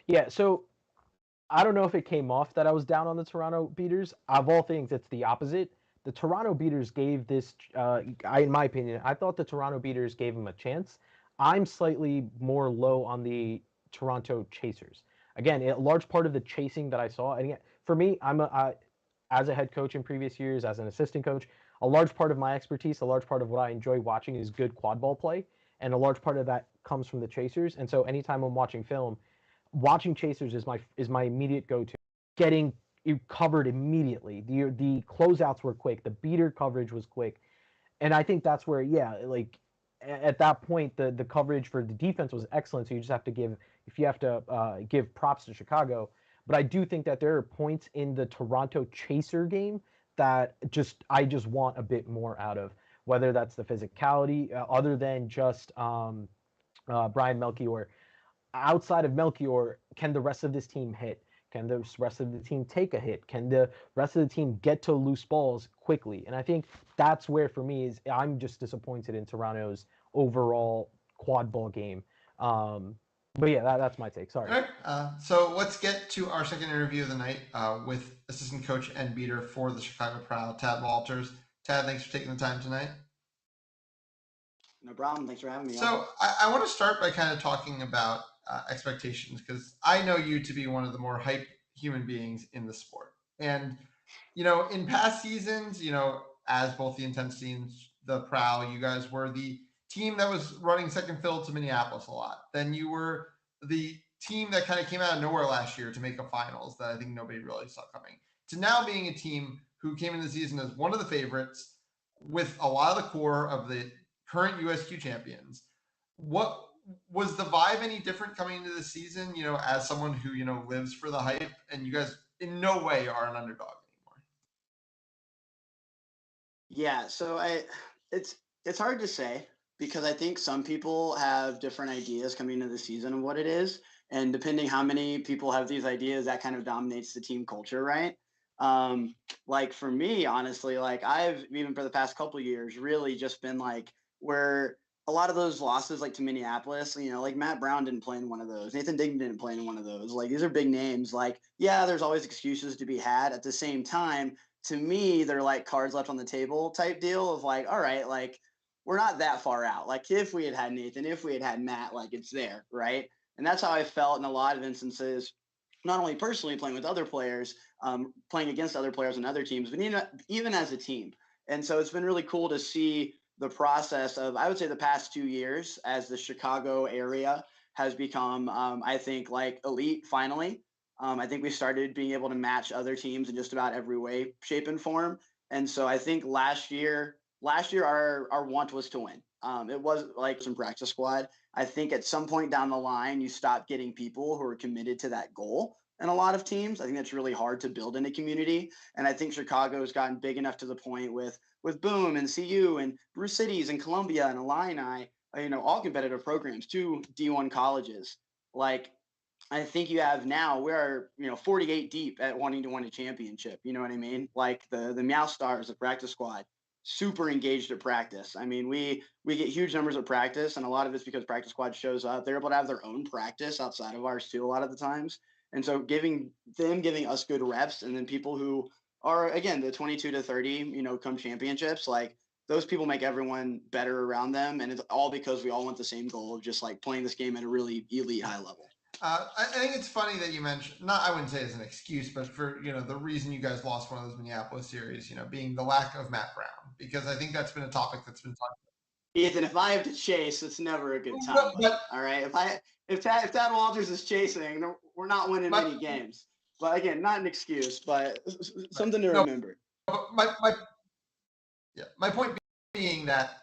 Yeah, so I don't know if it came off that I was down on the Toronto beaters. Of all things, it's the opposite. The Toronto beaters gave this, in my opinion, I thought the Toronto beaters gave them a chance. I'm slightly more low on the Toronto chasers. Again, a large part of the chasing that I saw, and again, for me, as a head coach in previous years, as an assistant coach, a large part of my expertise, a large part of what I enjoy watching is good quadball play, and a large part of that comes from the chasers. And so anytime I'm watching film, watching chasers is my immediate go-to. Getting you covered immediately. The closeouts were quick. The beater coverage was quick, and I think that's where, like at that point, the coverage for the defense was excellent. So you just have to give props to Chicago. But I do think that there are points in the Toronto chaser game that I just want a bit more out of. Whether that's the physicality, other than just Brian Melchior. Outside of Melchior, can the rest of this team hit? Can the rest of the team take a hit? Can the rest of the team get to loose balls quickly? And I think that's where, for me, I'm just disappointed in Toronto's overall quad ball game. But yeah, that's my take. Sorry. All right. So let's get to our second interview of the night with assistant coach and beater for the Chicago Proud, Tad Walters. Tad, thanks for taking the time tonight. No problem. Thanks for having me. So I want to start by kind of talking about expectations, because I know you to be one of the more hyped human beings in the sport. And, in past seasons, as both the Intensity and the Prowl, you guys were the team that was running second fiddle to Minneapolis a lot. Then you were the team that kind of came out of nowhere last year to make a finals that I think nobody really saw coming, to now being a team who came into the season as one of the favorites with a lot of the core of the current USQ champions. What was the vibe any different coming into the season, as someone who, lives for the hype, and you guys in no way are an underdog anymore? Yeah, so it's hard to say, because I think some people have different ideas coming into the season of what it is, and depending how many people have these ideas, that kind of dominates the team culture, right? Like for me, honestly, like I've, even for the past couple of years, really just been like, where a lot of those losses, like to Minneapolis, like Matt Brown didn't play in one of those. Nathan Dignan didn't play in one of those. Like, these are big names. Like, yeah, there's always excuses to be had. At the same time, to me, they're like cards left on the table type deal of like, all right, like we're not that far out. Like if we had Nathan, if we had Matt, like it's there, right? And that's how I felt in a lot of instances, not only personally playing with other players, playing against other players and other teams, but even as a team. And so it's been really cool to see the process of, I would say, the past 2 years as the Chicago area has become, I think, like elite finally. I think we started being able to match other teams in just about every way, shape, and form. And so I think last year our want was to win. It was like some practice squad. I think at some point down the line, you stop getting people who are committed to that goal. in a lot of teams. I think that's really hard to build in a community. And I think Chicago has gotten big enough to the point with Boom and CU and Brew Cities and Columbia and Illini, all competitive programs, 2 D1 colleges. Like, I think you have now, we're 48 deep at wanting to win a championship. You know what I mean? Like the Meow Stars, the practice squad, super engaged at practice. I mean, we get huge numbers of practice, and a lot of it's because practice squad shows up. They're able to have their own practice outside of ours too, a lot of the times. And so giving us good reps, and then people who are, again, the 22 to 30, come championships, like those people make everyone better around them. And it's all because we all want the same goal of just like playing this game at a really elite high level. I think it's funny that you mentioned, not I wouldn't say as an excuse, but for the reason you guys lost one of those Minneapolis series, being the lack of Matt Brown, because I think that's been a topic that's been talked about. Ethan, if I have to chase, it's never a good time. All right, if Tad Walters is chasing, we're not winning many games. But again, not an excuse, but something to remember. My point being that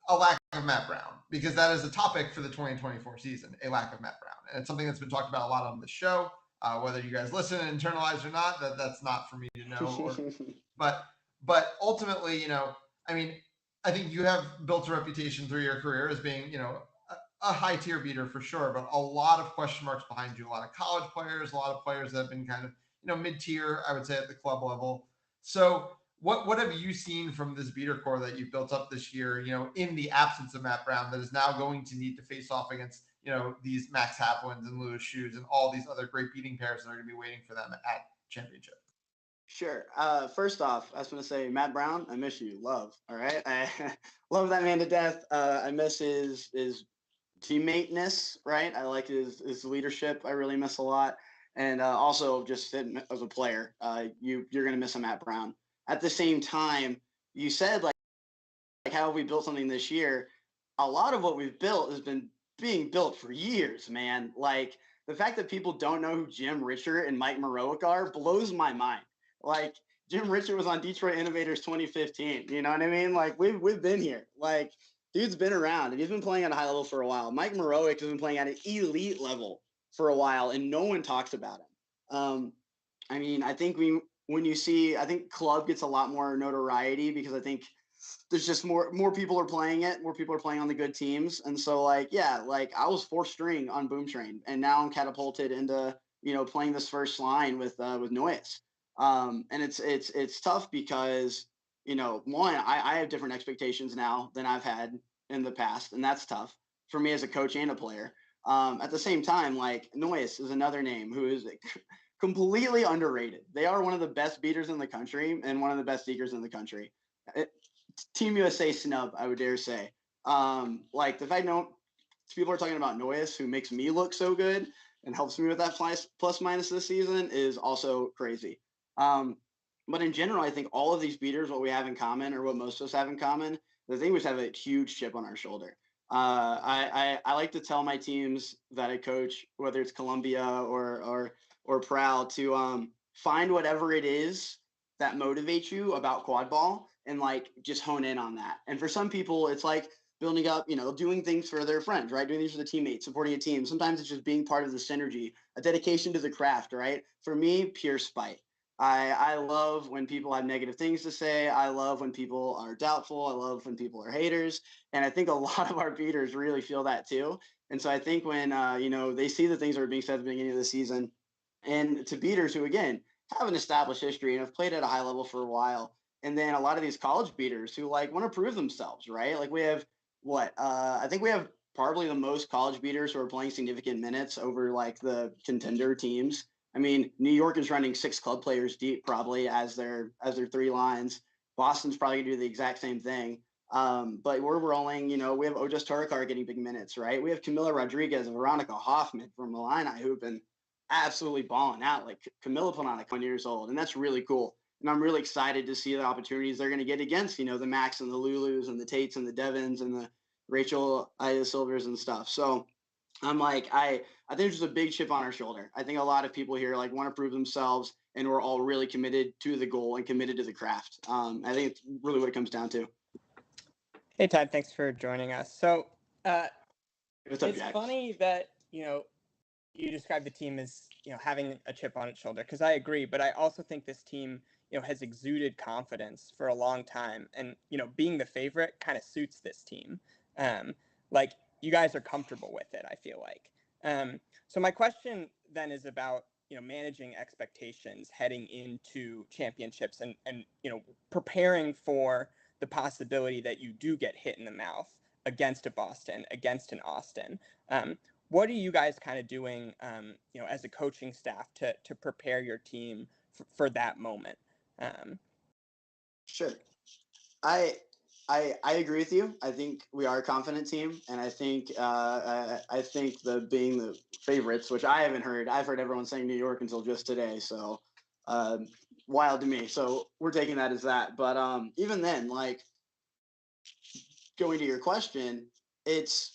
a lack of Matt Brown, because that is a topic for the 2024 season, a lack of Matt Brown. And it's something that's been talked about a lot on the show, whether you guys listen and internalize or not, that's not for me to know. But ultimately, I think you have built a reputation through your career as being, a high tier beater for sure, but a lot of question marks behind you, a lot of college players, a lot of players that have been kind of, mid tier, I would say, at the club level. So what have you seen from this beater core that you've built up this year, in the absence of Matt Brown, that is now going to need to face off against, these Max Haplins and Lewis Shoes and all these other great beating pairs that are going to be waiting for them at championship? Sure. First off, I was going to say, Matt Brown, I miss you. Love. All right. I love that man to death. I miss his teammate-ness, right? I like his leadership. I really miss a lot. And also just as a player, you're going to miss a Matt Brown. At the same time, you said like how have we built something this year? A lot of what we've built has been being built for years, man. Like the fact that people don't know who Jim Richard and Mike Maroic are blows my mind. Like Jim Richard was on Detroit Innovators 2015. You know what I mean? Like we've been here. Like dude's been around and he's been playing at a high level for a while. Mike Maroic has been playing at an elite level for a while and no one talks about him. I think I think club gets a lot more notoriety because I think there's just more people are playing it, more people are playing on the good teams. And so like I was 4th string on Boom Train and now I'm catapulted into, playing this first line with Noyes. And it's tough because, one, I have different expectations now than I've had in the past, and that's tough for me as a coach and a player. At the same time, like Noyes is another name who is completely underrated. They are one of the best beaters in the country and one of the best seekers in the country. Team USA snub, I would dare say. Like the fact people are talking about Noyes, who makes me look so good and helps me with that plus minus this season, is also crazy. But in general, I think all of these beaters, what we have in common, or what most of us have in common, the thing we have a huge chip on our shoulder. I like to tell my teams that I coach, whether it's Columbia or Proud, to find whatever it is that motivates you about quad ball and like just hone in on that. And for some people, it's like building up, doing things for their friends, right? Doing things for the teammates, supporting a team. Sometimes it's just being part of the synergy, a dedication to the craft, right? For me, pure spite. I love when people have negative things to say. I love when people are doubtful. I love when people are haters. And I think a lot of our beaters really feel that too. And so I think when, they see the things that are being said at the beginning of the season, and to beaters who, again, have an established history and have played at a high level for a while. And then a lot of these college beaters who like want to prove themselves, right? Like we have I think we have probably the most college beaters who are playing significant minutes over like the contender teams. I mean, New York is running 6 club players deep probably as their 3 lines. Boston's probably gonna do the exact same thing. But we're rolling, we have Ojas Torakar getting big minutes, right? We have Camila Rodriguez and Veronica Hoffman from Illini who've been absolutely balling out. Like Camilla put on 1 years old, and that's really cool. And I'm really excited to see the opportunities they're going to get against, the Max and the Lulus and the Tates and the Devins and the Rachel Ida Silvers and stuff. So I'm like, I think there's just a big chip on our shoulder. I think a lot of people here like want to prove themselves, and we're all really committed to the goal and committed to the craft. I think it's really what it comes down to. Hey, Todd, thanks for joining us. So What's up, it's Jack? funny that, you described the team as, having a chip on its shoulder, because I agree, but I also think this team, has exuded confidence for a long time. And, being the favorite kind of suits this team. Like, you guys are comfortable with it, I feel like. So my question then is about, managing expectations heading into championships and preparing for the possibility that you do get hit in the mouth against a Boston, against an Austin. What are you guys kind of doing, as a coaching staff to prepare your team for that moment? Sure. I agree with you. I think we are a confident team, and I think being the favorites, which I haven't heard. I've heard everyone saying New York until just today, so wild to me. So we're taking that as that. But even then, like, going to your question, it's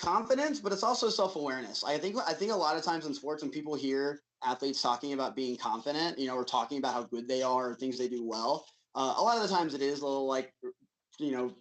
confidence, but it's also self-awareness. I think a lot of times in sports, when people hear athletes talking about being confident, or talking about how good they are or things they do well, a lot of the times it is a little like,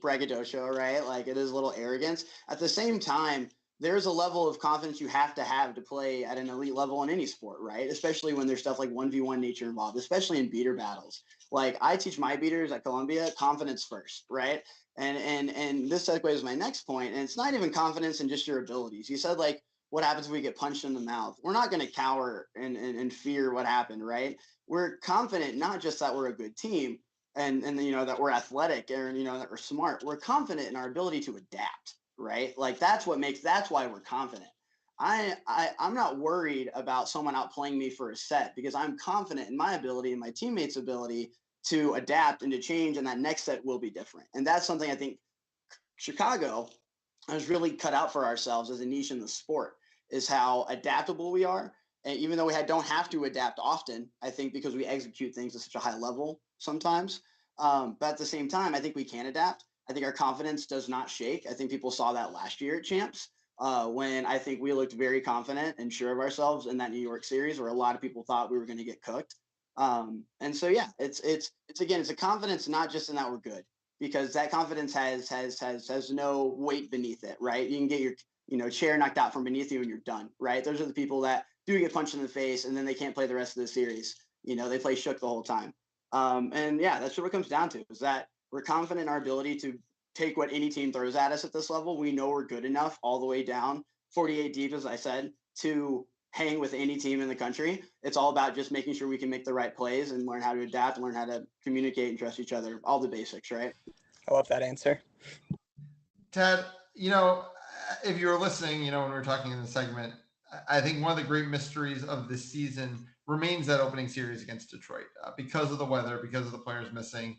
braggadocio, right? Like, it is a little arrogance. At the same time, there's a level of confidence you have to play at an elite level in any sport, right? Especially when there's stuff like 1v1 nature involved, especially in beater battles. Like, I teach my beaters at Columbia, confidence first, right? And this segues my next point, and it's not even confidence in just your abilities. You said, like, what happens if we get punched in the mouth? We're not going to cower and fear what happened, right? We're confident not just that we're a good team and that we're athletic or that we're smart. We're confident in our ability to adapt, right? Like, that's why we're confident. I'm not worried about someone outplaying me for a set, because I'm confident in my ability and my teammates' ability to adapt and to change, and that next set will be different. And that's something I think Chicago has really cut out for ourselves as a niche in the sport, is how adaptable we are. And even though we don't have to adapt often, I think because we execute things at such a high level sometimes. But at the same time, I think we can adapt. I think our confidence does not shake. I think people saw that last year at Champs, when I think we looked very confident and sure of ourselves in that New York series, where a lot of people thought we were going to get cooked. And so, yeah, it's a confidence, not just in that we're good, because that confidence has no weight beneath it, right? You can get your chair knocked out from beneath you and you're done, right? Those are the people that do get punched in the face and then they can't play the rest of the series. They play shook the whole time. And yeah, that's what it comes down to, is that we're confident in our ability to take what any team throws at us at this level. We know we're good enough all the way down 48 deep, as I said, to hang with any team in the country. It's all about just making sure we can make the right plays and learn how to adapt and learn how to communicate and trust each other. All the basics, right? I love that answer. Ted, if you were listening, when we were talking in the segment, I think one of the great mysteries of this season remains that opening series against Detroit, because of the weather, because of the players missing.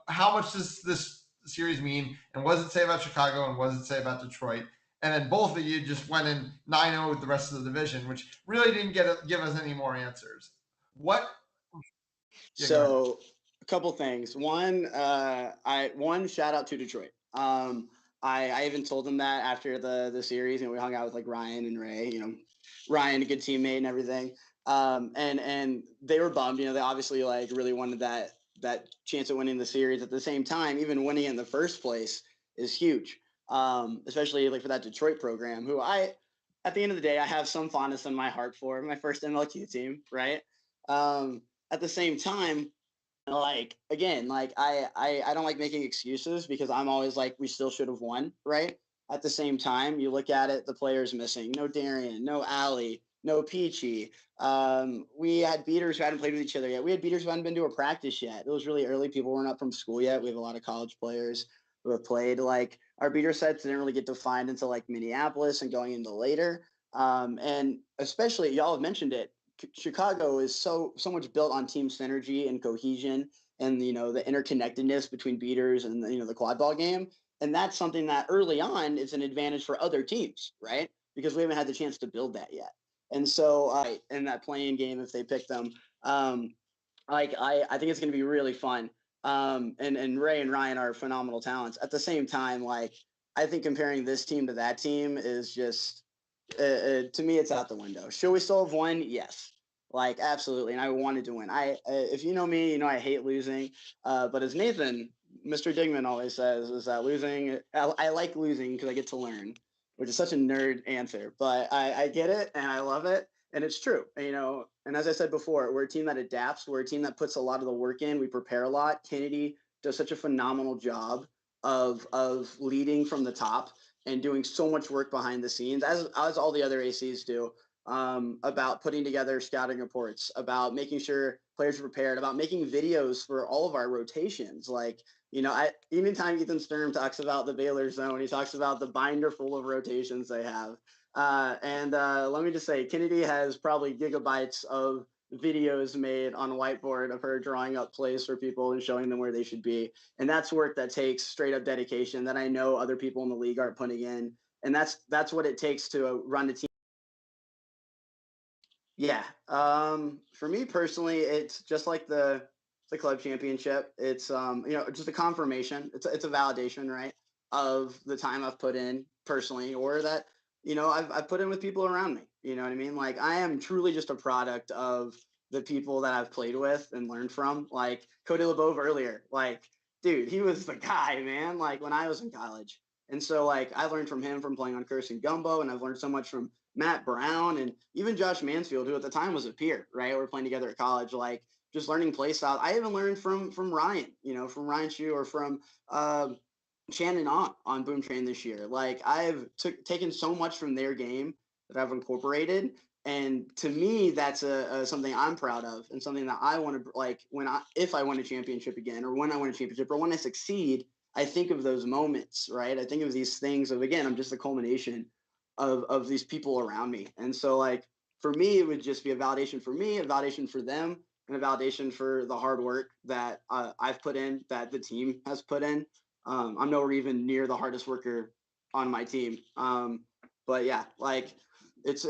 How much does this series mean, and what does it say about Chicago, and what does it say about Detroit? And then both of you just went in 9-0 with the rest of the division, which really didn't give us any more answers. What? Yeah, so a couple things. One, shout out to Detroit. I even told them that after the series, we hung out with like Ryan and Ray. Ryan, a good teammate and everything. And they were bummed. They obviously like really wanted that chance at winning the series. At the same time, even winning it in the first place is huge. Especially like for that Detroit program, who at the end of the day, I have some fondness in my heart for, my first MLQ team, right? At the same time, like, again, like I don't like making excuses, because I'm always like, we still should have won, right? At the same time, you look at it, the players missing, no Darian, no Ali, no Peachy. We had beaters who hadn't played with each other yet. We had beaters who hadn't been to a practice yet. It was really early. People weren't up from school yet. We have a lot of college players who have played. Like, our beater sets didn't really get defined until like Minneapolis and going into later. And especially, y'all have mentioned it, Chicago is so much built on team synergy and cohesion, and the interconnectedness between beaters and the quad ball game. And that's something that early on is an advantage for other teams, right? Because we haven't had the chance to build that yet. And so in that playing game, if they pick them, I think it's going to be really fun. And Ray and Ryan are phenomenal talents. At the same time, like, I think comparing this team to that team is just, to me, it's out the window. Should we still have won? Yes. Like, absolutely. And I wanted to win. If you know me, I hate losing. But as Nathan, Mr. Digman always says, is that losing, I like losing because I get to learn. which is such a nerd answer, but I get it and I love it. And it's true, you know, and as I said before, we're a team that adapts. We're a team that puts a lot of the work in. We prepare a lot. Kennedy does such a phenomenal job of leading from the top and doing so much work behind the scenes, as all the other ACs do, about putting together scouting reports, about making sure players are prepared, about making videos for all of our rotations. Like, you know, anytime Ethan Sturm talks about the Baylor zone, he talks about the binder full of rotations they have. And let me just say, Kennedy has probably gigabytes of videos made on a whiteboard of her drawing up plays for people and showing them where they should be. And that's work that takes straight up dedication that I know other people in the league aren't putting in. And that's what it takes to run the team. Yeah. For me personally, it's just like the club championship. It's you know, just a confirmation. It's a validation, right, of the time I've put in personally, or that, you know, I've put in with people around me. You know what I mean? Like, I am truly just a product of the people that I've played with and learned from. Like Cody LeBove earlier, like, dude, he was the guy, man. Like when I was in college, and so like I learned from him from playing on Curse and Gumbo, and I've learned so much from Matt Brown and even Josh Mansfield, who at the time was a peer, right? We're playing together at college, like just learning play style. I even learned from Ryan, you know, from Ryan Shu or from Shannon on Boom Train this year. Like I've taken so much from their game that I've incorporated. And to me, that's a something I'm proud of and something that I want to, like, if I win a championship again, or when I win a championship, or when I succeed, I think of those moments, right? I think of these things of, again, I'm just the culmination of these people around me. And so like, for me, it would just be a validation for me, a validation for them, and a validation for the hard work that I've put in, that the team has put in. I'm nowhere even near the hardest worker on my team. But yeah, like it's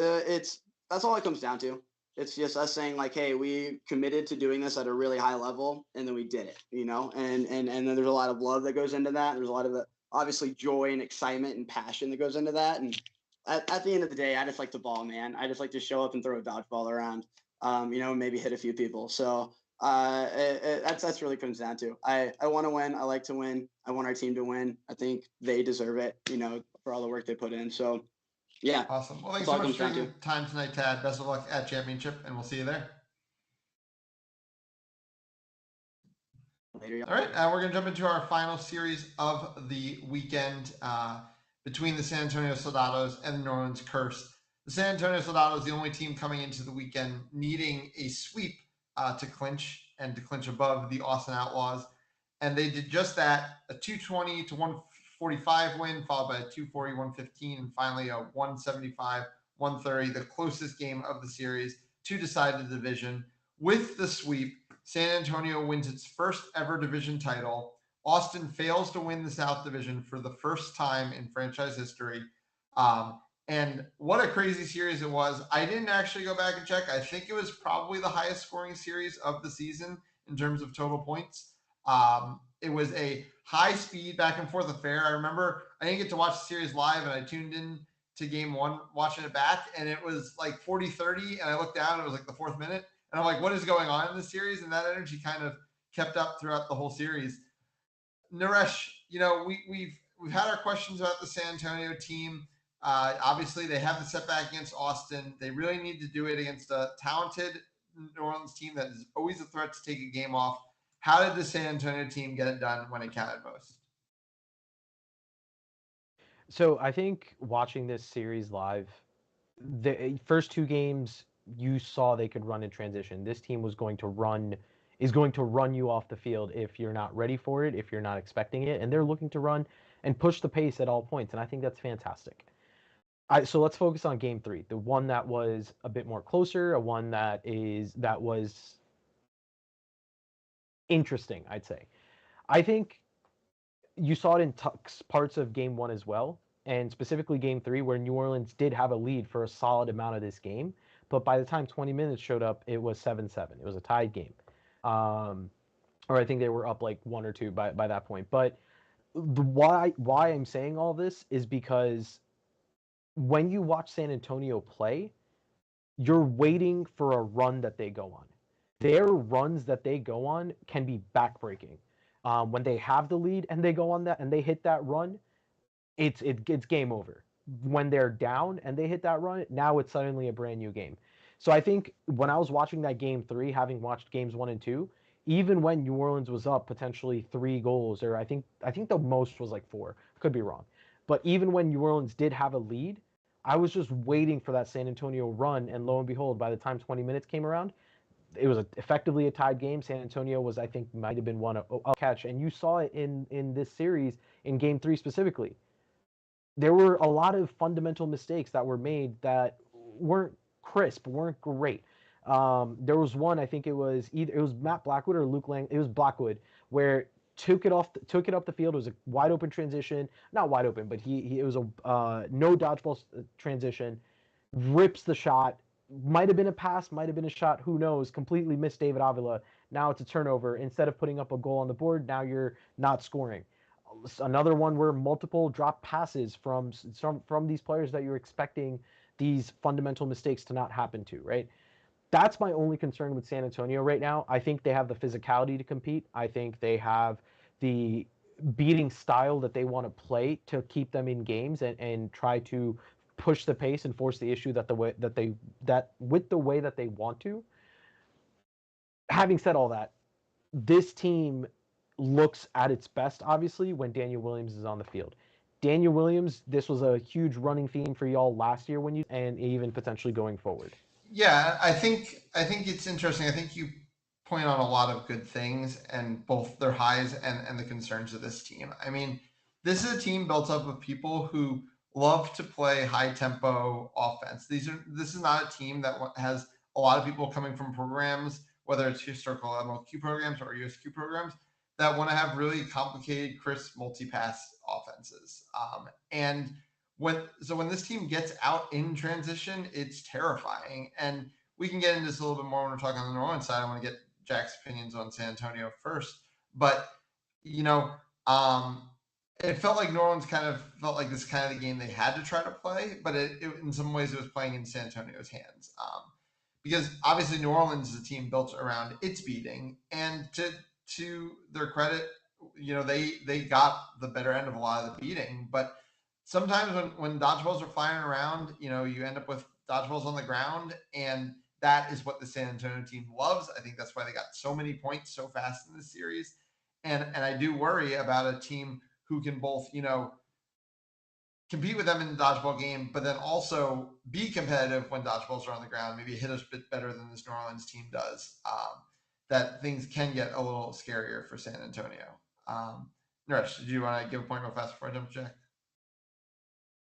that's all it comes down to. It's just us saying like, hey, we committed to doing this at a really high level, and then we did it, you know. And then there's a lot of love that goes into that. There's a lot of obviously joy and excitement and passion that goes into that. And at the end of the day, I just like the ball, man. I just like to show up and throw a dodgeball around, you know, maybe hit a few people. So that's really comes down to. I want to win. I like to win. I want our team to win. I think they deserve it, you know, for all the work they put in. So yeah. Awesome. Well, thanks so much for your time tonight, Tad. Best of luck at championship, and we'll see you there. Later. All right, we're going to jump into our final series of the weekend between the San Antonio Soldados and the New Orleans Curse. The San Antonio Soldados, the only team coming into the weekend needing a sweep to clinch above the Austin Outlaws. And they did just that, a 220 to 145 win, followed by a 240, 115, and finally a 175, 130, the closest game of the series to decide the division. With the sweep, San Antonio wins its first ever division title. Austin fails to win the South Division for the first time in franchise history. And what a crazy series it was. I didn't actually go back and check. I think it was probably the highest scoring series of the season in terms of total points. It was a high speed back and forth affair. I remember I didn't get to watch the series live, and I tuned in to game one, watching it back, and it was like 40-30, and I looked down, and it was like the fourth minute. And I'm like, what is going on in this series? And that energy kind of kept up throughout the whole series. Naresh, you know, we've had our questions about the San Antonio team. Obviously, they have the setback against Austin. They really need to do it against a talented New Orleans team that is always a threat to take a game off. How did the San Antonio team get it done when it counted most? So I think watching this series live, the first two games, you saw they could run in transition. This team is going to run you off the field if you're not ready for it, if you're not expecting it, and they're looking to run and push the pace at all points, and I think that's fantastic. So let's focus on game 3, the one that was a bit more closer, a one that was interesting, I'd say. I think you saw it in parts of game 1 as well, and specifically game 3, where New Orleans did have a lead for a solid amount of this game. But by the time 20 minutes showed up, it was 7-7. It was a tied game. Or I think they were up like 1 or 2 by that point. But why I'm saying all this is because when you watch San Antonio play, you're waiting for a run that they go on. Their runs that they go on can be backbreaking. When they have the lead and they go on that and they hit that run, it's game over. when they're down and they hit that run, now it's suddenly a brand new game. So I think when I was watching that game 3, having watched games 1 and 2, even when New Orleans was up potentially 3 goals, or I think the most was like 4, could be wrong, but even when New Orleans did have a lead, I was just waiting for that San Antonio run, and lo and behold, by the time 20 minutes came around, it was effectively a tied game. San Antonio was, I think, might have been one a catch, and you saw it in this series in Game 3 specifically. There were a lot of fundamental mistakes that were made that weren't crisp, weren't great. There was one, I think it was Matt Blackwood or Luke Lang. It was Blackwood, where took it up the field. It was a wide open transition, not wide open, but it was a no dodgeball transition. Rips the shot. Might have been a pass, might have been a shot. Who knows? Completely missed David Avila. Now it's a turnover. Instead of putting up a goal on the board, now you're not scoring. Another one where multiple drop passes from these players that you're expecting these fundamental mistakes to not happen to, right? That's my only concern with San Antonio right now. I think they have the physicality to compete. I think they have the beating style that they want to play to keep them in games and try to push the pace and force the issue with the way that they want to. Having said all that, this team looks at its best, obviously, when Daniel Williams is on the field. Daniel Williams, this was a huge running theme for y'all last year and even potentially going forward. Yeah, I think it's interesting. I think you point on a lot of good things and both their highs and the concerns of this team. I mean, this is a team built up of people who love to play high tempo offense. This is not a team that has a lot of people coming from programs, whether it's historical MLQ programs or USQ programs, that want to have really complicated, crisp, multi-pass offenses. And when this team gets out in transition, it's terrifying. And we can get into this a little bit more when we're talking on the New Orleans side. I want to get Jack's opinions on San Antonio first. But, it felt like New Orleans kind of felt like this kind of the game they had to try to play, but it in some ways it was playing in San Antonio's hands. Because obviously New Orleans is a team built around its beating, and to their credit, they got the better end of a lot of the beating. But sometimes when dodgeballs are flying around, you end up with dodgeballs on the ground, and that is what the San Antonio team loves. I think that's why they got so many points so fast in this series. And I do worry about a team who can both, compete with them in the dodgeball game, but then also be competitive when dodgeballs are on the ground, maybe hit us a bit better than this New Orleans team does, that things can get a little scarier for San Antonio. Nurse, did you want to give a point real fast before I jump to Jack?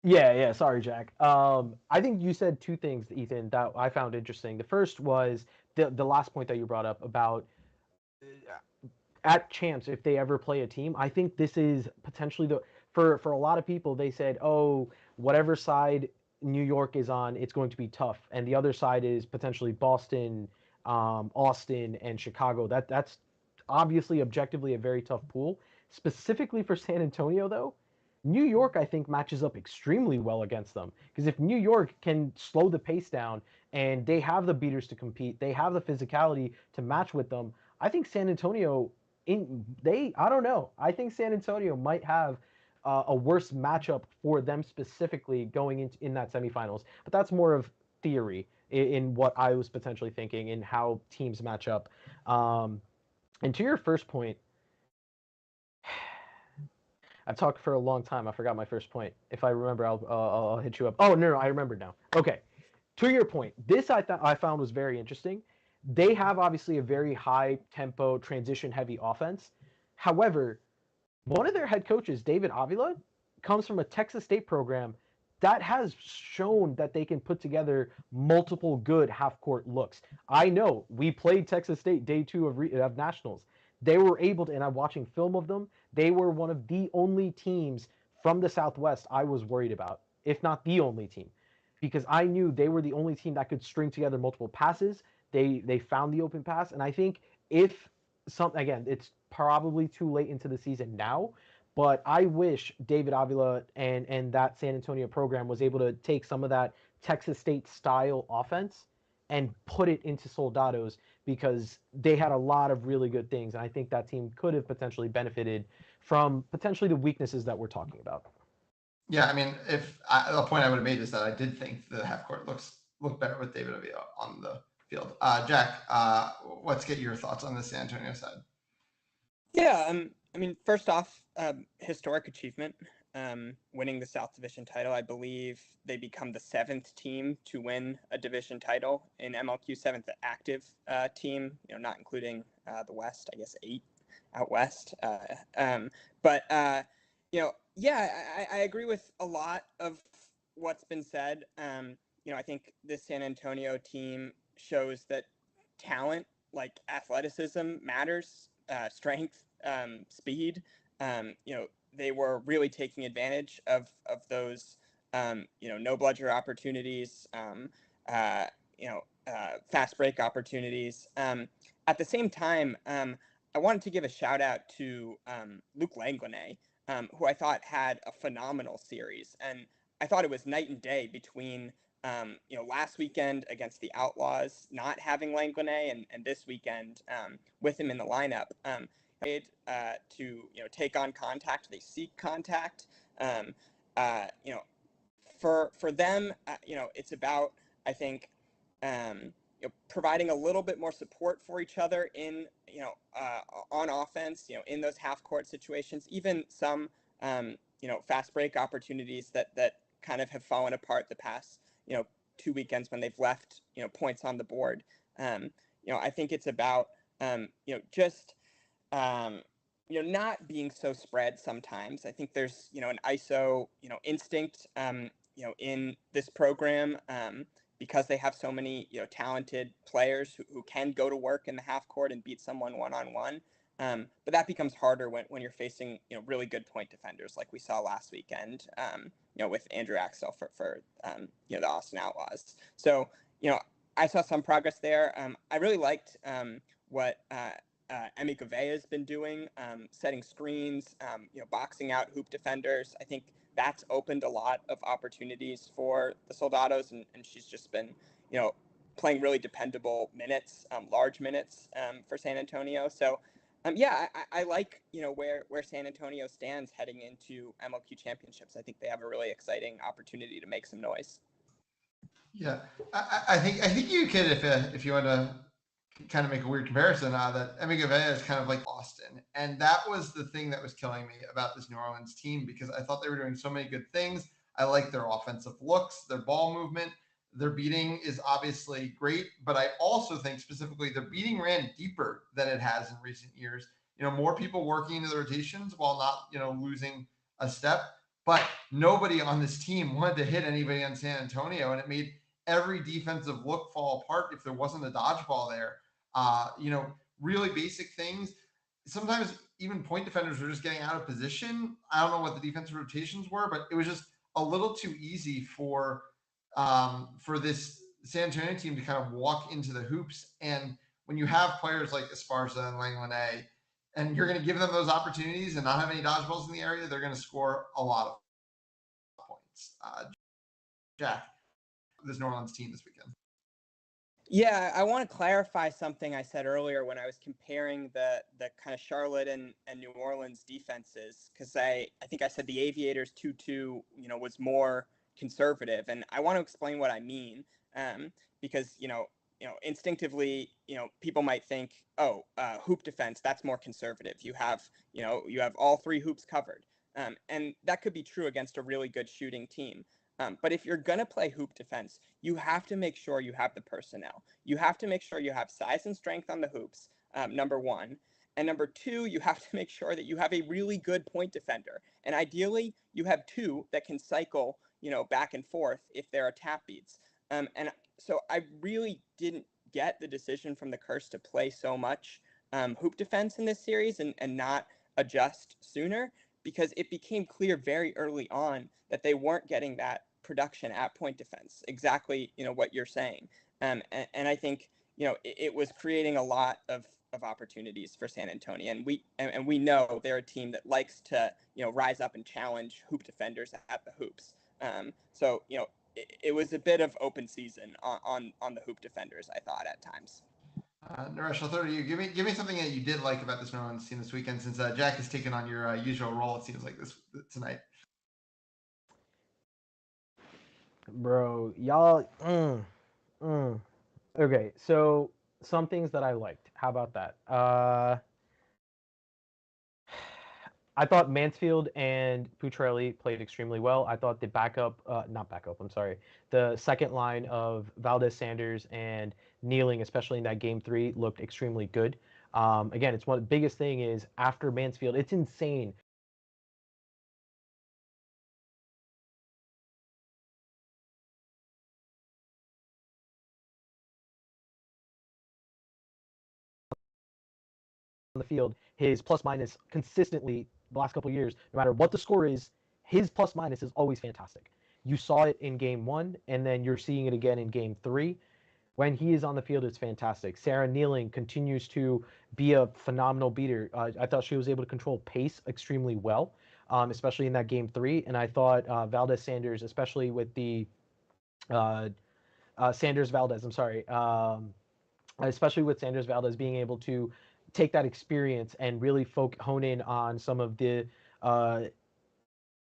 Yeah. Sorry, Jack. I think you said 2 things, Ethan, that I found interesting. The first was the last point that you brought up about at champs, if they ever play a team. I think this is potentially for a lot of people, they said, oh, whatever side New York is on, it's going to be tough, and the other side is potentially Boston, Austin, and Chicago. That's obviously objectively a very tough pool. Specifically for San Antonio, though, New York, I think, matches up extremely well against them. Because if New York can slow the pace down and they have the beaters to compete, they have the physicality to match with them, I think San Antonio, I don't know. I think San Antonio might have a worse matchup for them specifically going in that semifinals. But that's more of theory in what I was potentially thinking in how teams match up. And to your first point, I've talked for a long time. I forgot my first point. If I remember, I'll hit you up. Oh, no, I remember now. Okay. To your point, this I found was very interesting. They have obviously a very high tempo, transition heavy offense. However, one of their head coaches, David Avila, comes from a Texas State program that has shown that they can put together multiple good half-court looks. I know we played Texas State day 2 of nationals. They were able to, and I'm watching film of them, they were one of the only teams from the Southwest I was worried about, if not the only team, because I knew they were the only team that could string together multiple passes. They found the open pass, and I think again, it's probably too late into the season now, but I wish David Avila and that San Antonio program was able to take some of that Texas State style offense and put it into Soldados, because they had a lot of really good things, and I think that team could have potentially benefited from potentially the weaknesses that we're talking about. Yeah, I mean, the point I would have made is that I did think the half court looked better with David Avila on the field. Jack, let's get your thoughts on the San Antonio side. Yeah, I mean, first off, historic achievement, winning the South Division title. I believe they become the 7th team to win a division title in MLQ, 7th active team. Not including the West. I guess 8 out west. But yeah, I agree with a lot of what's been said. I think this San Antonio team shows that talent, like athleticism, matters. Strength, speed. They were really taking advantage of those no bludger opportunities. Fast break opportunities. At the same time, I wanted to give a shout out to Luke Langlois, who I thought had a phenomenal series, and I thought it was night and day between last weekend against the Outlaws, not having Langlois, and this weekend with him in the lineup. To take on contact, they seek contact. For them, it's about, I think, providing a little bit more support for each other in on offense, in those half court situations, even some fast break opportunities that kind of have fallen apart the past 2 weekends when they've left points on the board. I think it's about just not being so spread sometimes. I think there's an ISO instinct in this program because they have so many talented players who can go to work in the half court and beat someone one-on-one. But that becomes harder when you're facing really good point defenders like we saw last weekend with Andrew Axel for the Austin Outlaws. So I saw some progress there. I really liked what Emi Gavea has been doing, setting screens, boxing out hoop defenders. I think that's opened a lot of opportunities for the Soldados, and she's just been, playing really dependable minutes, large minutes for San Antonio. So, I like, where San Antonio stands heading into MLQ championships. I think they have a really exciting opportunity to make some noise. Yeah, I think you could, if you want to kind of make a weird comparison, that Emi Gavea is kind of like Boston, and that was the thing that was killing me about this New Orleans team, because I thought they were doing so many good things. I like their offensive looks, their ball movement, their beating is obviously great, but I also think specifically their beating ran deeper than it has in recent years. More people working into the rotations while not losing a step, but nobody on this team wanted to hit anybody on San Antonio, and it made every defensive look fall apart if there wasn't a dodgeball there. Really basic things. Sometimes even point defenders were just getting out of position. I don't know what the defensive rotations were, but it was just a little too easy for this San Antonio team to kind of walk into the hoops. And when you have players like Esparza and Langlois, and you're going to give them those opportunities and not have any dodgeballs in the area, they're going to score a lot of points. Jack, this New Orleans team this weekend. Yeah, I want to clarify something I said earlier when I was comparing the kind of Charlotte and New Orleans defenses, because I think I said the Aviators 2-2 was more conservative, and I want to explain what I mean, because instinctively people might think, oh, hoop defense, that's more conservative. You have all 3 hoops covered, and that could be true against a really good shooting team. But if you're going to play hoop defense, you have to make sure you have the personnel. You have to make sure you have size and strength on the hoops, number one. And number 2, you have to make sure that you have a really good point defender. And ideally, you have 2 that can cycle, back and forth if there are tap beats. And so I really didn't get the decision from the Curse to play so much hoop defense in this series and not adjust sooner, because it became clear very early on that they weren't getting that production at point defense. Exactly, what you're saying. And I think, it was creating a lot of opportunities for San Antonio. And we know they're a team that likes to, rise up and challenge hoop defenders at the hoops. So, it was a bit of open season on the hoop defenders, I thought, at times. Naresh, I'll throw to you. Give me something that you did like about this New Orleans team this weekend, since Jack has taken on your usual role, it seems like, this tonight. Bro, y'all. Okay, so some things that I liked. How about that? I thought Mansfield and Putrelli played extremely well. I thought the not backup, I'm sorry, the second line of Valdez Sanders and Kneeling, especially in that game 3, looked extremely good. Again, it's one of the biggest thing is after Mansfield, it's insane. On the field, his plus minus consistently the last couple of years, no matter what the score is, his plus minus is always fantastic. You saw it in game 1, and then you're seeing it again in game 3. When he is on the field, it's fantastic. Sarah Kneeling continues to be a phenomenal beater. I thought she was able to control pace extremely well, especially in that game 3. And I thought Valdez Sanders, especially with the uh, Sanders Valdez, I'm sorry, especially with Sanders Valdez being able to take that experience and really hone in on some of the uh,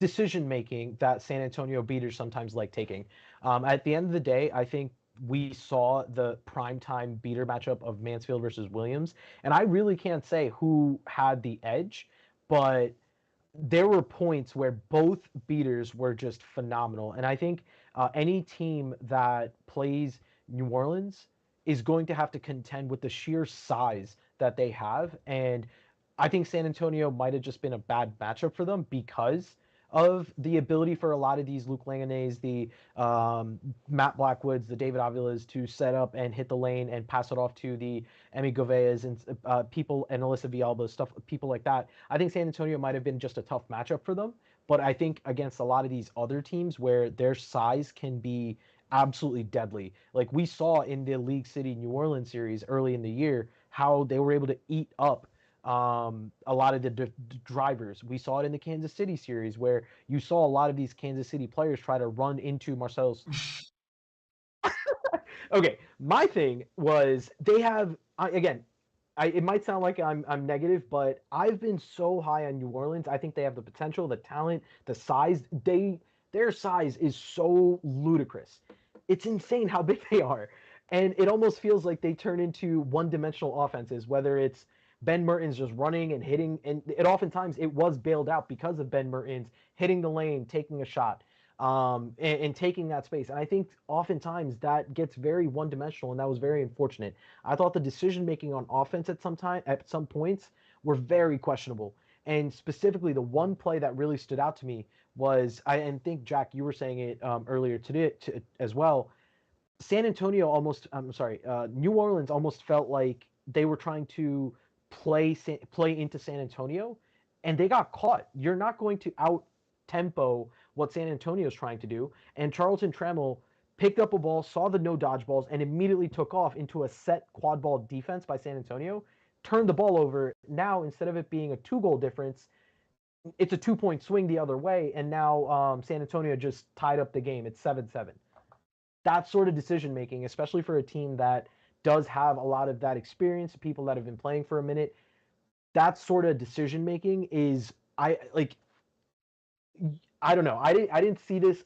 decision making that San Antonio beaters sometimes like taking. At the end of the day, I think we saw the primetime beater matchup of Mansfield versus Williams, and I really can't say who had the edge, but there were points where both beaters were just phenomenal. And I think any team that plays New Orleans is going to have to contend with the sheer size that they have. And I think San Antonio might have just been a bad matchup for them because of the ability for a lot of these Luke Langanés, the Matt Blackwoods, the David Avilas to set up and hit the lane and pass it off to the Emmy Goveas and people and Alyssa Villalba, people like that. I think San Antonio might have been just a tough matchup for them, but I think against a lot of these other teams where their size can be absolutely deadly. Like we saw in the League City New Orleans series early in the year, how they were able to eat up a lot of the drivers. We saw it in the Kansas City series where you saw a lot of these Kansas City players try to run into Marcelo's. Okay, my thing was they have again. It might sound like I'm negative, but I've been so high on New Orleans. I think they have the potential, the talent, the size. Their size is so ludicrous. It's insane how big they are, and it almost feels like they turn into one-dimensional offenses. Whether it's Ben Mertens just running and hitting, and it oftentimes it was bailed out because of Ben Mertens hitting the lane, taking a shot, and taking that space. And I think oftentimes that gets very one-dimensional, and that was very unfortunate. I thought the decision making on offense at some points were very questionable. And specifically, the one play that really stood out to me was, and think Jack, you were saying it earlier today as well. San Antonio almost, I'm sorry, New Orleans almost felt like they were trying to play into San Antonio, and they got caught. You're not going to out tempo what San Antonio is trying to do. And Charlton Trammell picked up a ball, saw the no dodgeballs, and immediately took off into a set quad ball defense by San Antonio, turned the ball over. Now, instead of it being a 2-goal difference, it's a 2-point swing the other way, and now San Antonio just tied up the game. It's 7-7. That sort of decision making, especially for a team that does have a lot of that experience, people that have been playing for a minute, that sort of decision making is I don't know. I didn't see this.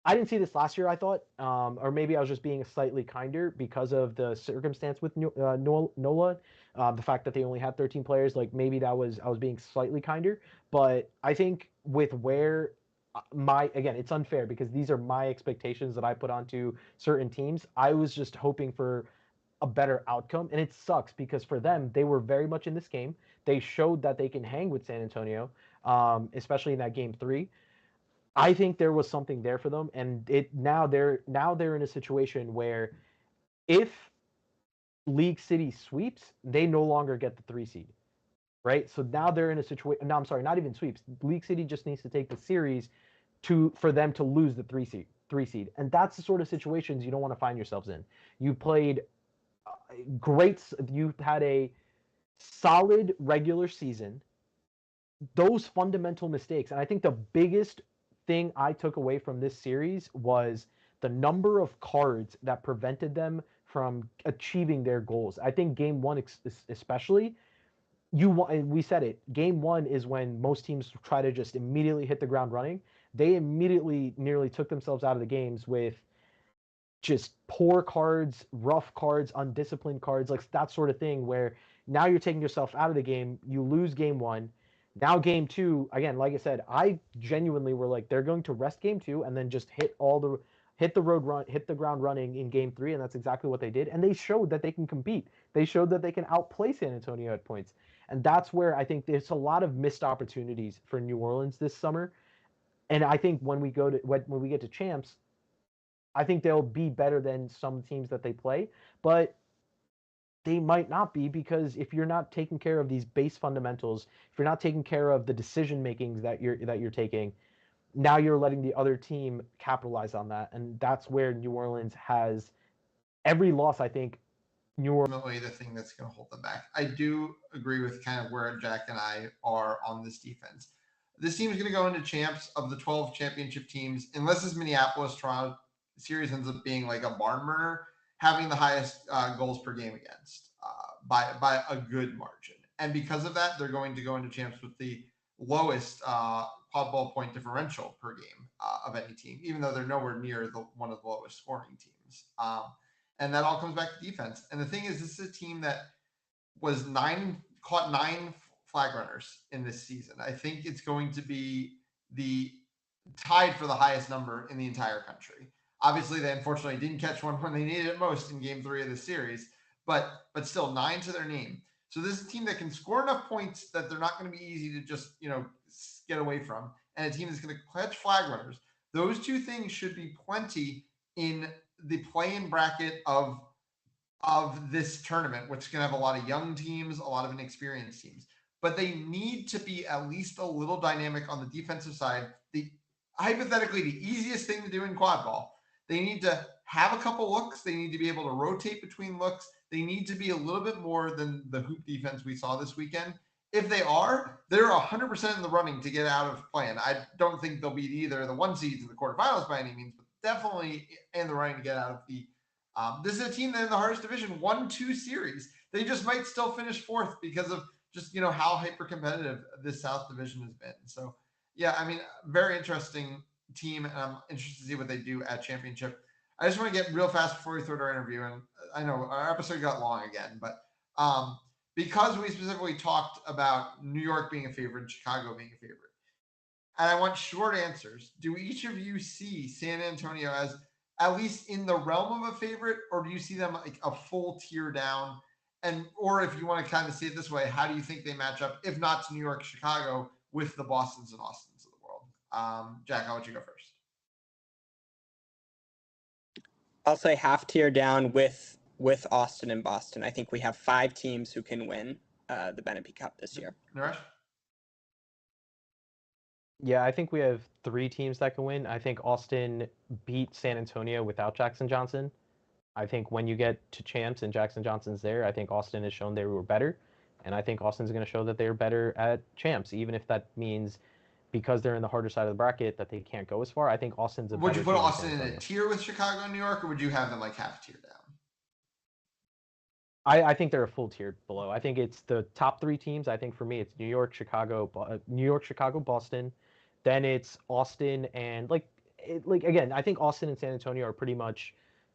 I didn't see this last year. I thought, or maybe I was just being slightly kinder because of the circumstance with NOLA, the fact that they only had 13 players. Like maybe I was being slightly kinder. But I think with where again, it's unfair because these are my expectations that I put onto certain teams. I was just hoping for a better outcome, and it sucks because for them, they were very much in this game. They showed that they can hang with San Antonio, especially in that game 3. I think there was something there for them, and now they're in a situation where if League City sweeps, they no longer get the 3 seed, right? So now they're in a situation. No, I'm sorry, not even sweeps. League City just needs to take the series for them to lose the 3 seed, and that's the sort of situations you don't want to find yourselves in. You played great. You had a solid regular season. Those fundamental mistakes, and I think the biggest thing I took away from this series was the number of cards that prevented them from achieving their goals. I think game 1 especially, we said it, game 1 is when most teams try to just immediately hit the ground running. they immediately nearly took themselves out of the games with just poor cards, rough cards, undisciplined cards, like that sort of thing, where now you're taking yourself out of the game. You lose game 1. Now game 2, again, like I said, I genuinely were like, they're going to rest game 2 and then just hit the ground running in game 3, and that's exactly what they did. And they showed that they can compete. They showed that they can outplay San Antonio at points. And that's where I think there's a lot of missed opportunities for New Orleans this summer. And I think when we get to champs, I think they'll be better than some teams that they play, but they might not be, because if you're not taking care of these base fundamentals, if you're not taking care of the decision makings that you're taking, now you're letting the other team capitalize on that, and that's where New Orleans has every loss. I think New Orleans ultimately the thing that's going to hold them back. I do agree with kind of where Jack and I are on this defense. This team is going to go into champs of the 12 championship teams, unless this Minneapolis Toronto series ends up being like a barn burner, having the highest goals per game against by a good margin. And because of that, they're going to go into champs with the lowest quadball point differential per game of any team, even though they're nowhere near one of the lowest scoring teams. And that all comes back to defense. And the thing is, this is a team that caught 9 flag runners in this season. I think it's going to be the tied for the highest number in the entire country. Obviously, they unfortunately didn't catch one when they needed it most in game 3 of the series, but still 9 to their name. So this is a team that can score enough points that they're not going to be easy to just, get away from, and a team that's going to catch flag runners. Those two things should be plenty in the play-in bracket of this tournament, which is going to have a lot of young teams, a lot of inexperienced teams. But they need to be at least a little dynamic on the defensive side. Hypothetically, the easiest thing to do in quadball. They need to have a couple looks. They need to be able to rotate between looks. They need to be a little bit more than the hoop defense we saw this weekend. If they are, they're 100% in the running to get out of play-in. I don't think they'll beat either the 1 seeds in the quarterfinals by any means, but definitely in the running to get out of the this is a team that in the hardest division won 2 series. They just might still finish 4th because of just, how hyper-competitive this South Division has been. So, yeah, I mean, very interesting team, and I'm interested to see what they do at championship. I just want to get real fast before we throw our interview, and I know our episode got long again, but because we specifically talked about New York being a favorite and Chicago being a favorite, and I want short answers, do each of you see San Antonio as at least in the realm of a favorite, or do you see them like a full tier down? And or if you want to kind of see it this way, how do you think they match up, if not to New York, Chicago, with the Bostons and Austins of the world? Jack, I'll let you go first. I'll say half tier down with Austin and Boston. I think we have 5 teams who can win the Benefit Cup this year. Naresh? Yeah, I think we have 3 teams that can win. I think Austin beat San Antonio without Jackson Johnson. I think when you get to champs and Jackson Johnson's there, I think Austin has shown they were better. And I think Austin's going to show that they're better at champs, even if that means because they're in the harder side of the bracket that they can't go as far. I think Austin's a Would better you put team Austin than San in a Antonio. tier with Chicago and New York, or would you have them like half tier down? I think they're a full tier below. I think it's the top 3 teams. I think for me, it's New York, Chicago, Boston. Then it's Austin and again, I think Austin and San Antonio are pretty much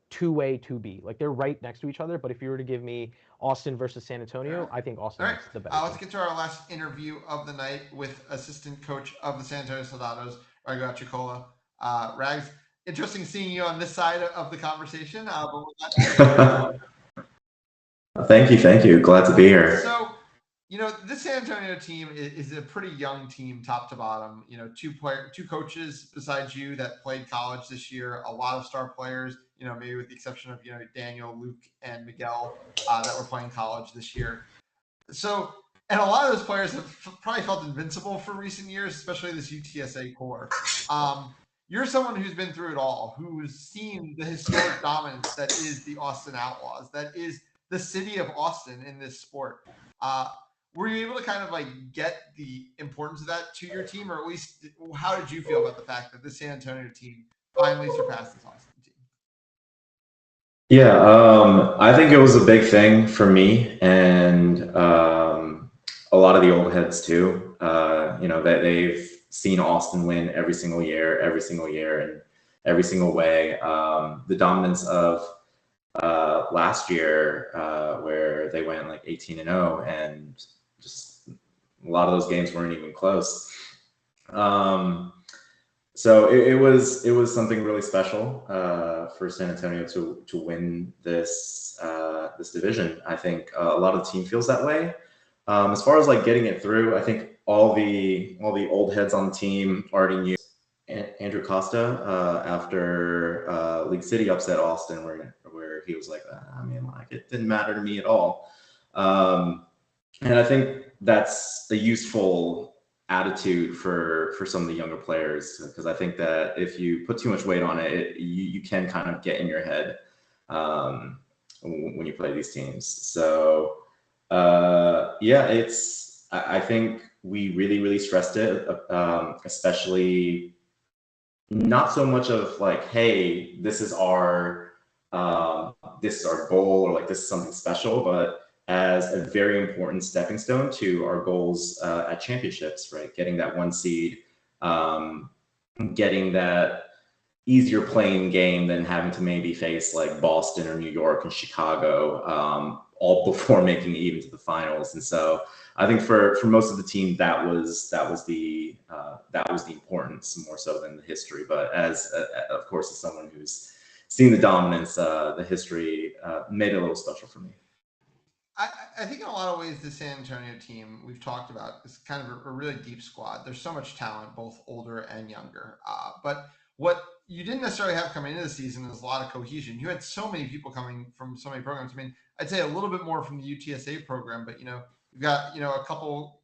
2A, 2B. Like they're right next to each other. But if you were to give me Austin versus San Antonio, I think Austin is the better. Let's get to our last interview of the night with assistant coach of the San Antonio Soldados, Rago Chicola. Rags, interesting seeing you on this side of the conversation. Thank you. Glad to be here. So, this San Antonio team is a pretty young team, top to bottom. 2 coaches besides you that played college this year. A lot of star players. Maybe with the exception of Daniel, Luke, and Miguel that were playing college this year. So, and a lot of those players have probably felt invincible for recent years, especially this UTSA core. You're someone who's been through it all, who's seen the historic dominance that is the Austin Outlaws, that is the city of Austin in this sport. Were you able to kind of get the importance of that to your team, or at least how did you feel about the fact that the San Antonio team finally surpassed this Austin team? Yeah, I think it was a big thing for me and a lot of the old heads too. That seen Austin win every single year, and every single way. The dominance of last year, where they went like 18-0, and just a lot of those games weren't even close. So it was something really special for San Antonio to win this this division. I think a lot of the team feels that way. As far as like getting it through, I think all the old heads on the team already knew Andrew Costa after League City upset Austin, where he was like, I mean, like, it didn't matter to me at all. And I think that's a useful attitude for some of the younger players, because I think that if you put too much weight on it, you can kind of get in your head when you play these teams. So yeah, I think we really stressed it, especially not so much of like, hey, this is our goal, or like this is something special, but as a very important stepping stone to our goals at championships, right? Getting that 1 seed, getting that easier playing game than having to maybe face like Boston or New York and Chicago, all before making it even to the finals. And so I think for most of the team, that was the importance more so than the history. But as of course, as someone who's seen the dominance, the history made it a little special for me. I think in a lot of ways, the San Antonio team we've talked about is kind of a really deep squad. There's so much talent, both older and younger. But what you didn't necessarily have coming into the season is a lot of cohesion. You had so many people coming from so many programs. I mean, I'd say a little bit more from the UTSA program, but you've got a couple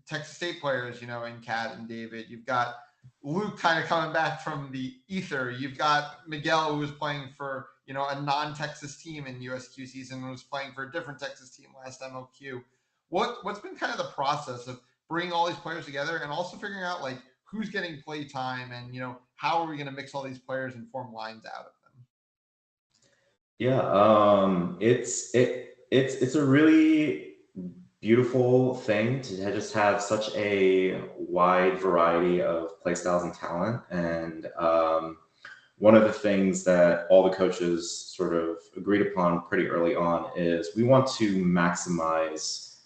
Texas State players, in Kat and David. You've got Luke kind of coming back from the ether. You've got Miguel, who was playing for a non-Texas team in USQ season, and was playing for a different Texas team last MLQ. What's been kind of the process of bringing all these players together, and also figuring out like who's getting play time, and how are we going to mix all these players and form lines out of them? Yeah, it's a really beautiful thing to just have such a wide variety of play styles and talent. And one of the things that all the coaches sort of agreed upon pretty early on is we want to maximize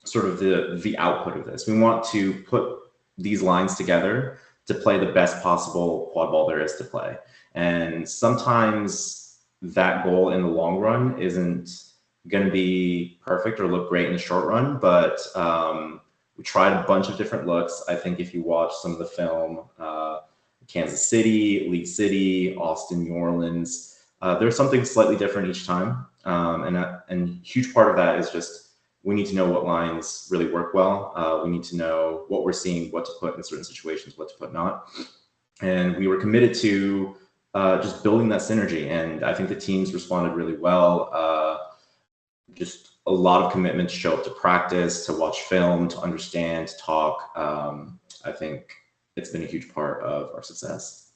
sort of the output of this. We want to put these lines together to play the best possible quad ball there is to play. And sometimes that goal in the long run isn't going to be perfect or look great in the short run, but we tried a bunch of different looks. I think if you watch some of the film, Kansas City, League City, Austin, New Orleans, there's something slightly different each time. And a huge part of that is just we need to know what lines really work well. We need to know what we're seeing, what to put in certain situations, what to put not. And we were committed to just building that synergy. And I think the teams responded really well. Just a lot of commitment to show up to practice, to watch film, to understand, to talk. I think it's been a huge part of our success.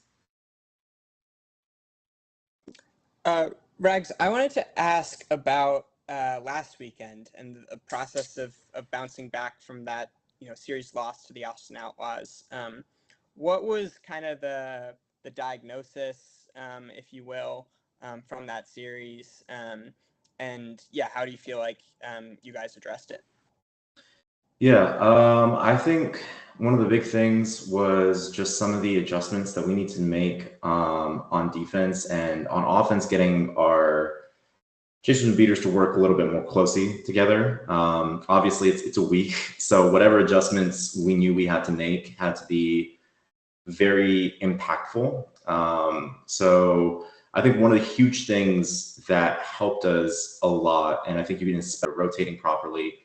Rags, I wanted to ask about last weekend and the process of bouncing back from that series loss to the Austin Outlaws. What was kind of the diagnosis, if you will, from that series? And yeah, how do you feel like you guys addressed it? Yeah, I think one of the big things was just some of the adjustments that we need to make on defense, and on offense, getting our chasers and beaters to work a little bit more closely together. Obviously, it's a week, so whatever adjustments we knew we had to make had to be very impactful. So I think one of the huge things that helped us a lot, and I think you can expect rotating properly.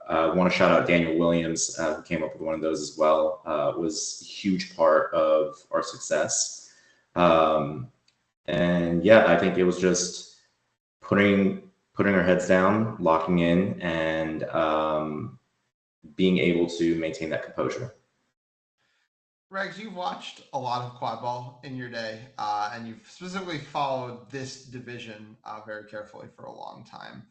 I want to shout out Daniel Williams, who came up with one of those as well. Was a huge part of our success. And yeah, I think it was just putting our heads down, locking in, and being able to maintain that composure. Regs, you've watched a lot of quad ball in your day, and you've specifically followed this division very carefully for a long time.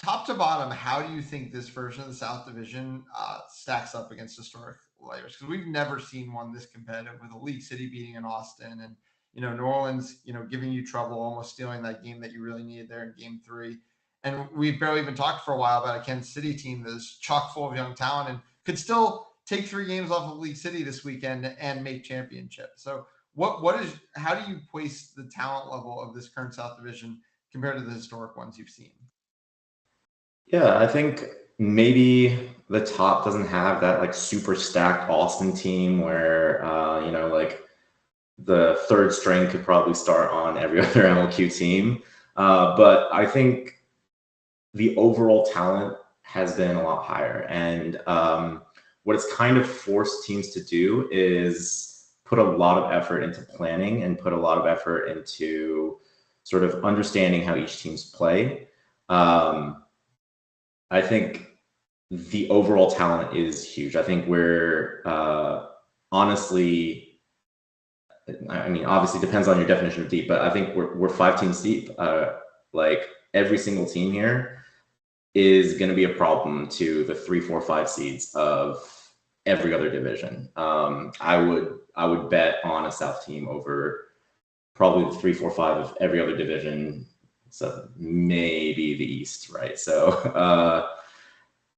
top to bottom, how do you think this version of the South Division stacks up against historic layers? Because we've never seen one this competitive, with a League City beating in Austin, and New Orleans, giving you trouble, almost stealing that game that you really needed there in Game 3. And we've barely even talked for a while about a Kansas City team that is chock full of young talent and could still take 3 games off of League City this weekend and make championship. So how do you place the talent level of this current South Division compared to the historic ones you've seen? Yeah, I think maybe the top doesn't have that like super stacked Austin team where like the third string could probably start on every other MLQ team. But I think the overall talent has been a lot higher. And what it's kind of forced teams to do is put a lot of effort into planning and put a lot of effort into sort of understanding how each team's play. I think the overall talent is huge. I think we're honestly, I mean, obviously depends on your definition of deep, but I think we're 5 teams deep. Like every single team here is going to be a problem to the 3, 4, 5 seeds of every other division. I would bet on a South team over probably the 3, 4, 5 of every other division. So maybe the East, right? So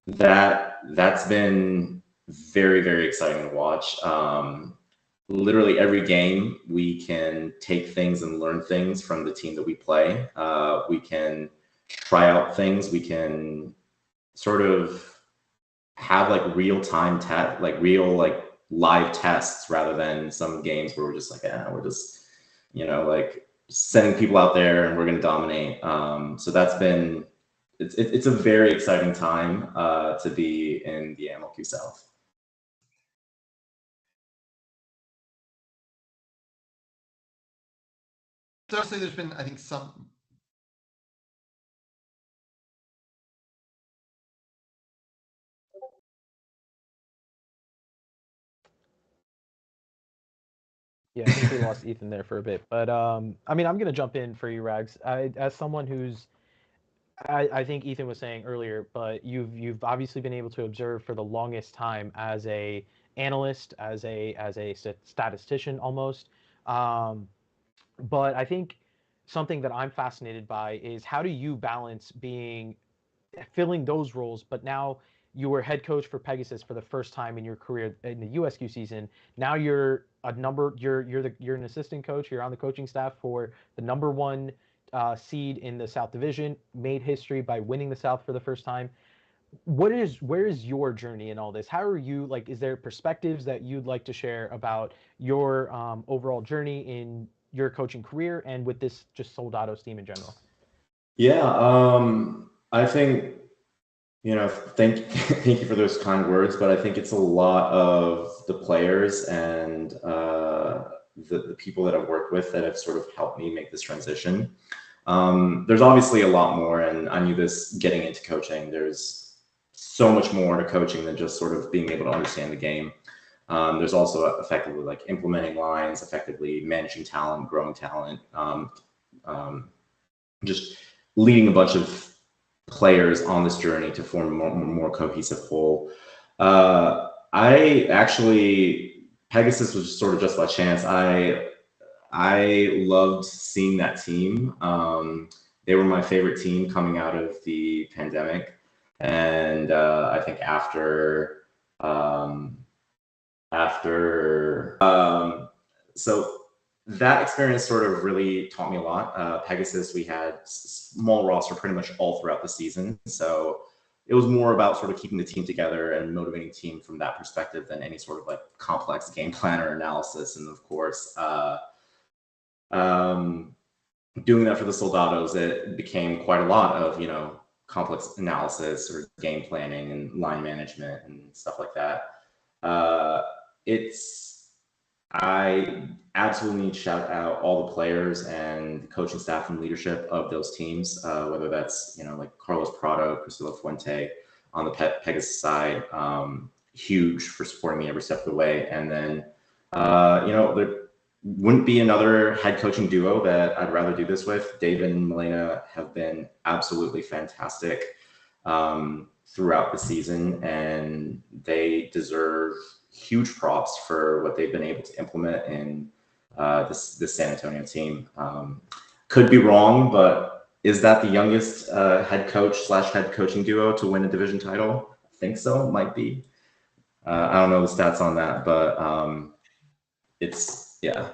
that's been very, very exciting to watch. Literally every game, we can take things and learn things from the team that we play. We can try out things. We can sort of have like real-time live tests rather than some games where we're just like, we're just like sending people out there and we're going to dominate. So that's been it's a very exciting time to be in the MLQ South. Obviously, there's been, I think, some. Yeah, I think we lost Ethan there for a bit, but I mean, I'm gonna jump in for you, Rags. As someone who's, I think Ethan was saying earlier, but you've obviously been able to observe for the longest time as a analyst, as a statistician almost. But I think something that I'm fascinated by is how do you balance filling those roles, but now you were head coach for Pegasus for the first time in your career in the USQ season. Now you're an assistant coach. You're on the coaching staff for the #1 seed in the South Division. Made history by winning the South for the first time. Where is your journey in all this? How are you, like, is there perspectives that you'd like to share about your overall journey in your coaching career and with this just Soldados team in general? Yeah, I think, thank you for those kind words, but I think it's a lot of the players and the people that I've worked with that have sort of helped me make this transition. There's obviously a lot more, and I knew this getting into coaching. There's so much more to coaching than just sort of being able to understand the game. There's also effectively like implementing lines, effectively managing talent, growing talent, just leading a bunch of players on this journey to form a more cohesive whole. I actually, Pegasus was sort of just by chance. I loved seeing that team. They were my favorite team coming out of the pandemic. And I think so that experience sort of really taught me a lot. Pegasus, we had small roster pretty much all throughout the season. So it was more about sort of keeping the team together and motivating the team from that perspective than any sort of like complex game plan or analysis. And of course, doing that for the Soldados, it became quite a lot of, complex analysis or game planning and line management and stuff like that. I absolutely need to shout out all the players and the coaching staff and leadership of those teams, whether that's, like Carlos Prado, Priscilla Fuente on the Pegasus side, huge for supporting me every step of the way. And then, there wouldn't be another head coaching duo that I'd rather do this with. David and Milena have been absolutely fantastic. throughout the season, and they deserve huge props for what they've been able to implement in this San Antonio team. Could be wrong, but is that the youngest head coach / head coaching duo to win a division title? I think so. Might be. I don't know the stats on that, but it's yeah.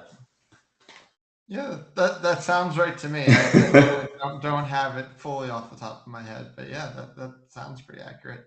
Yeah, that sounds right to me. I don't have it fully off the top of my head, but yeah, that sounds pretty accurate.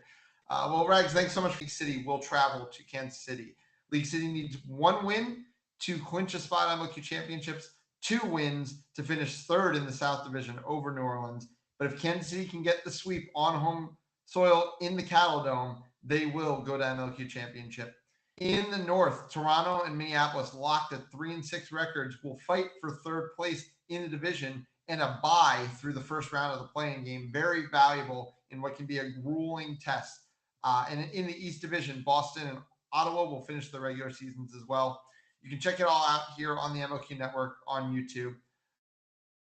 Well, Rags, thanks so much. League City will travel to Kansas City. League City needs 1 win to clinch a spot on MLQ championships, 2 wins to finish 3rd in the South Division over New Orleans. But if Kansas City can get the sweep on home soil in the Cattle Dome, they will go to MLQ championship. In the North, Toronto and Minneapolis, locked at 3-6 records, will fight for 3rd place in the division and a bye through the first round of the playing game. Very valuable in what can be a grueling test. And in the East Division, Boston and Ottawa will finish the regular seasons as well. You can check it all out here on the MLQ Network on YouTube.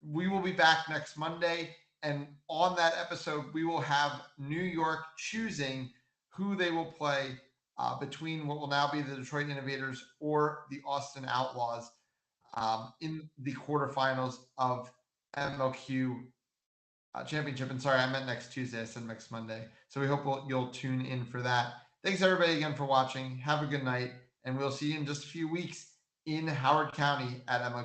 We will be back next Monday, and on that episode, we will have New York choosing who they will play between what will now be the Detroit Innovators or the Austin Outlaws in the quarterfinals of MLQ championship. And sorry, I meant next Tuesday. I said next Monday. So we hope you'll tune in for that. Thanks everybody again for watching. Have a good night, and we'll see you in just a few weeks in Howard County at MLQ.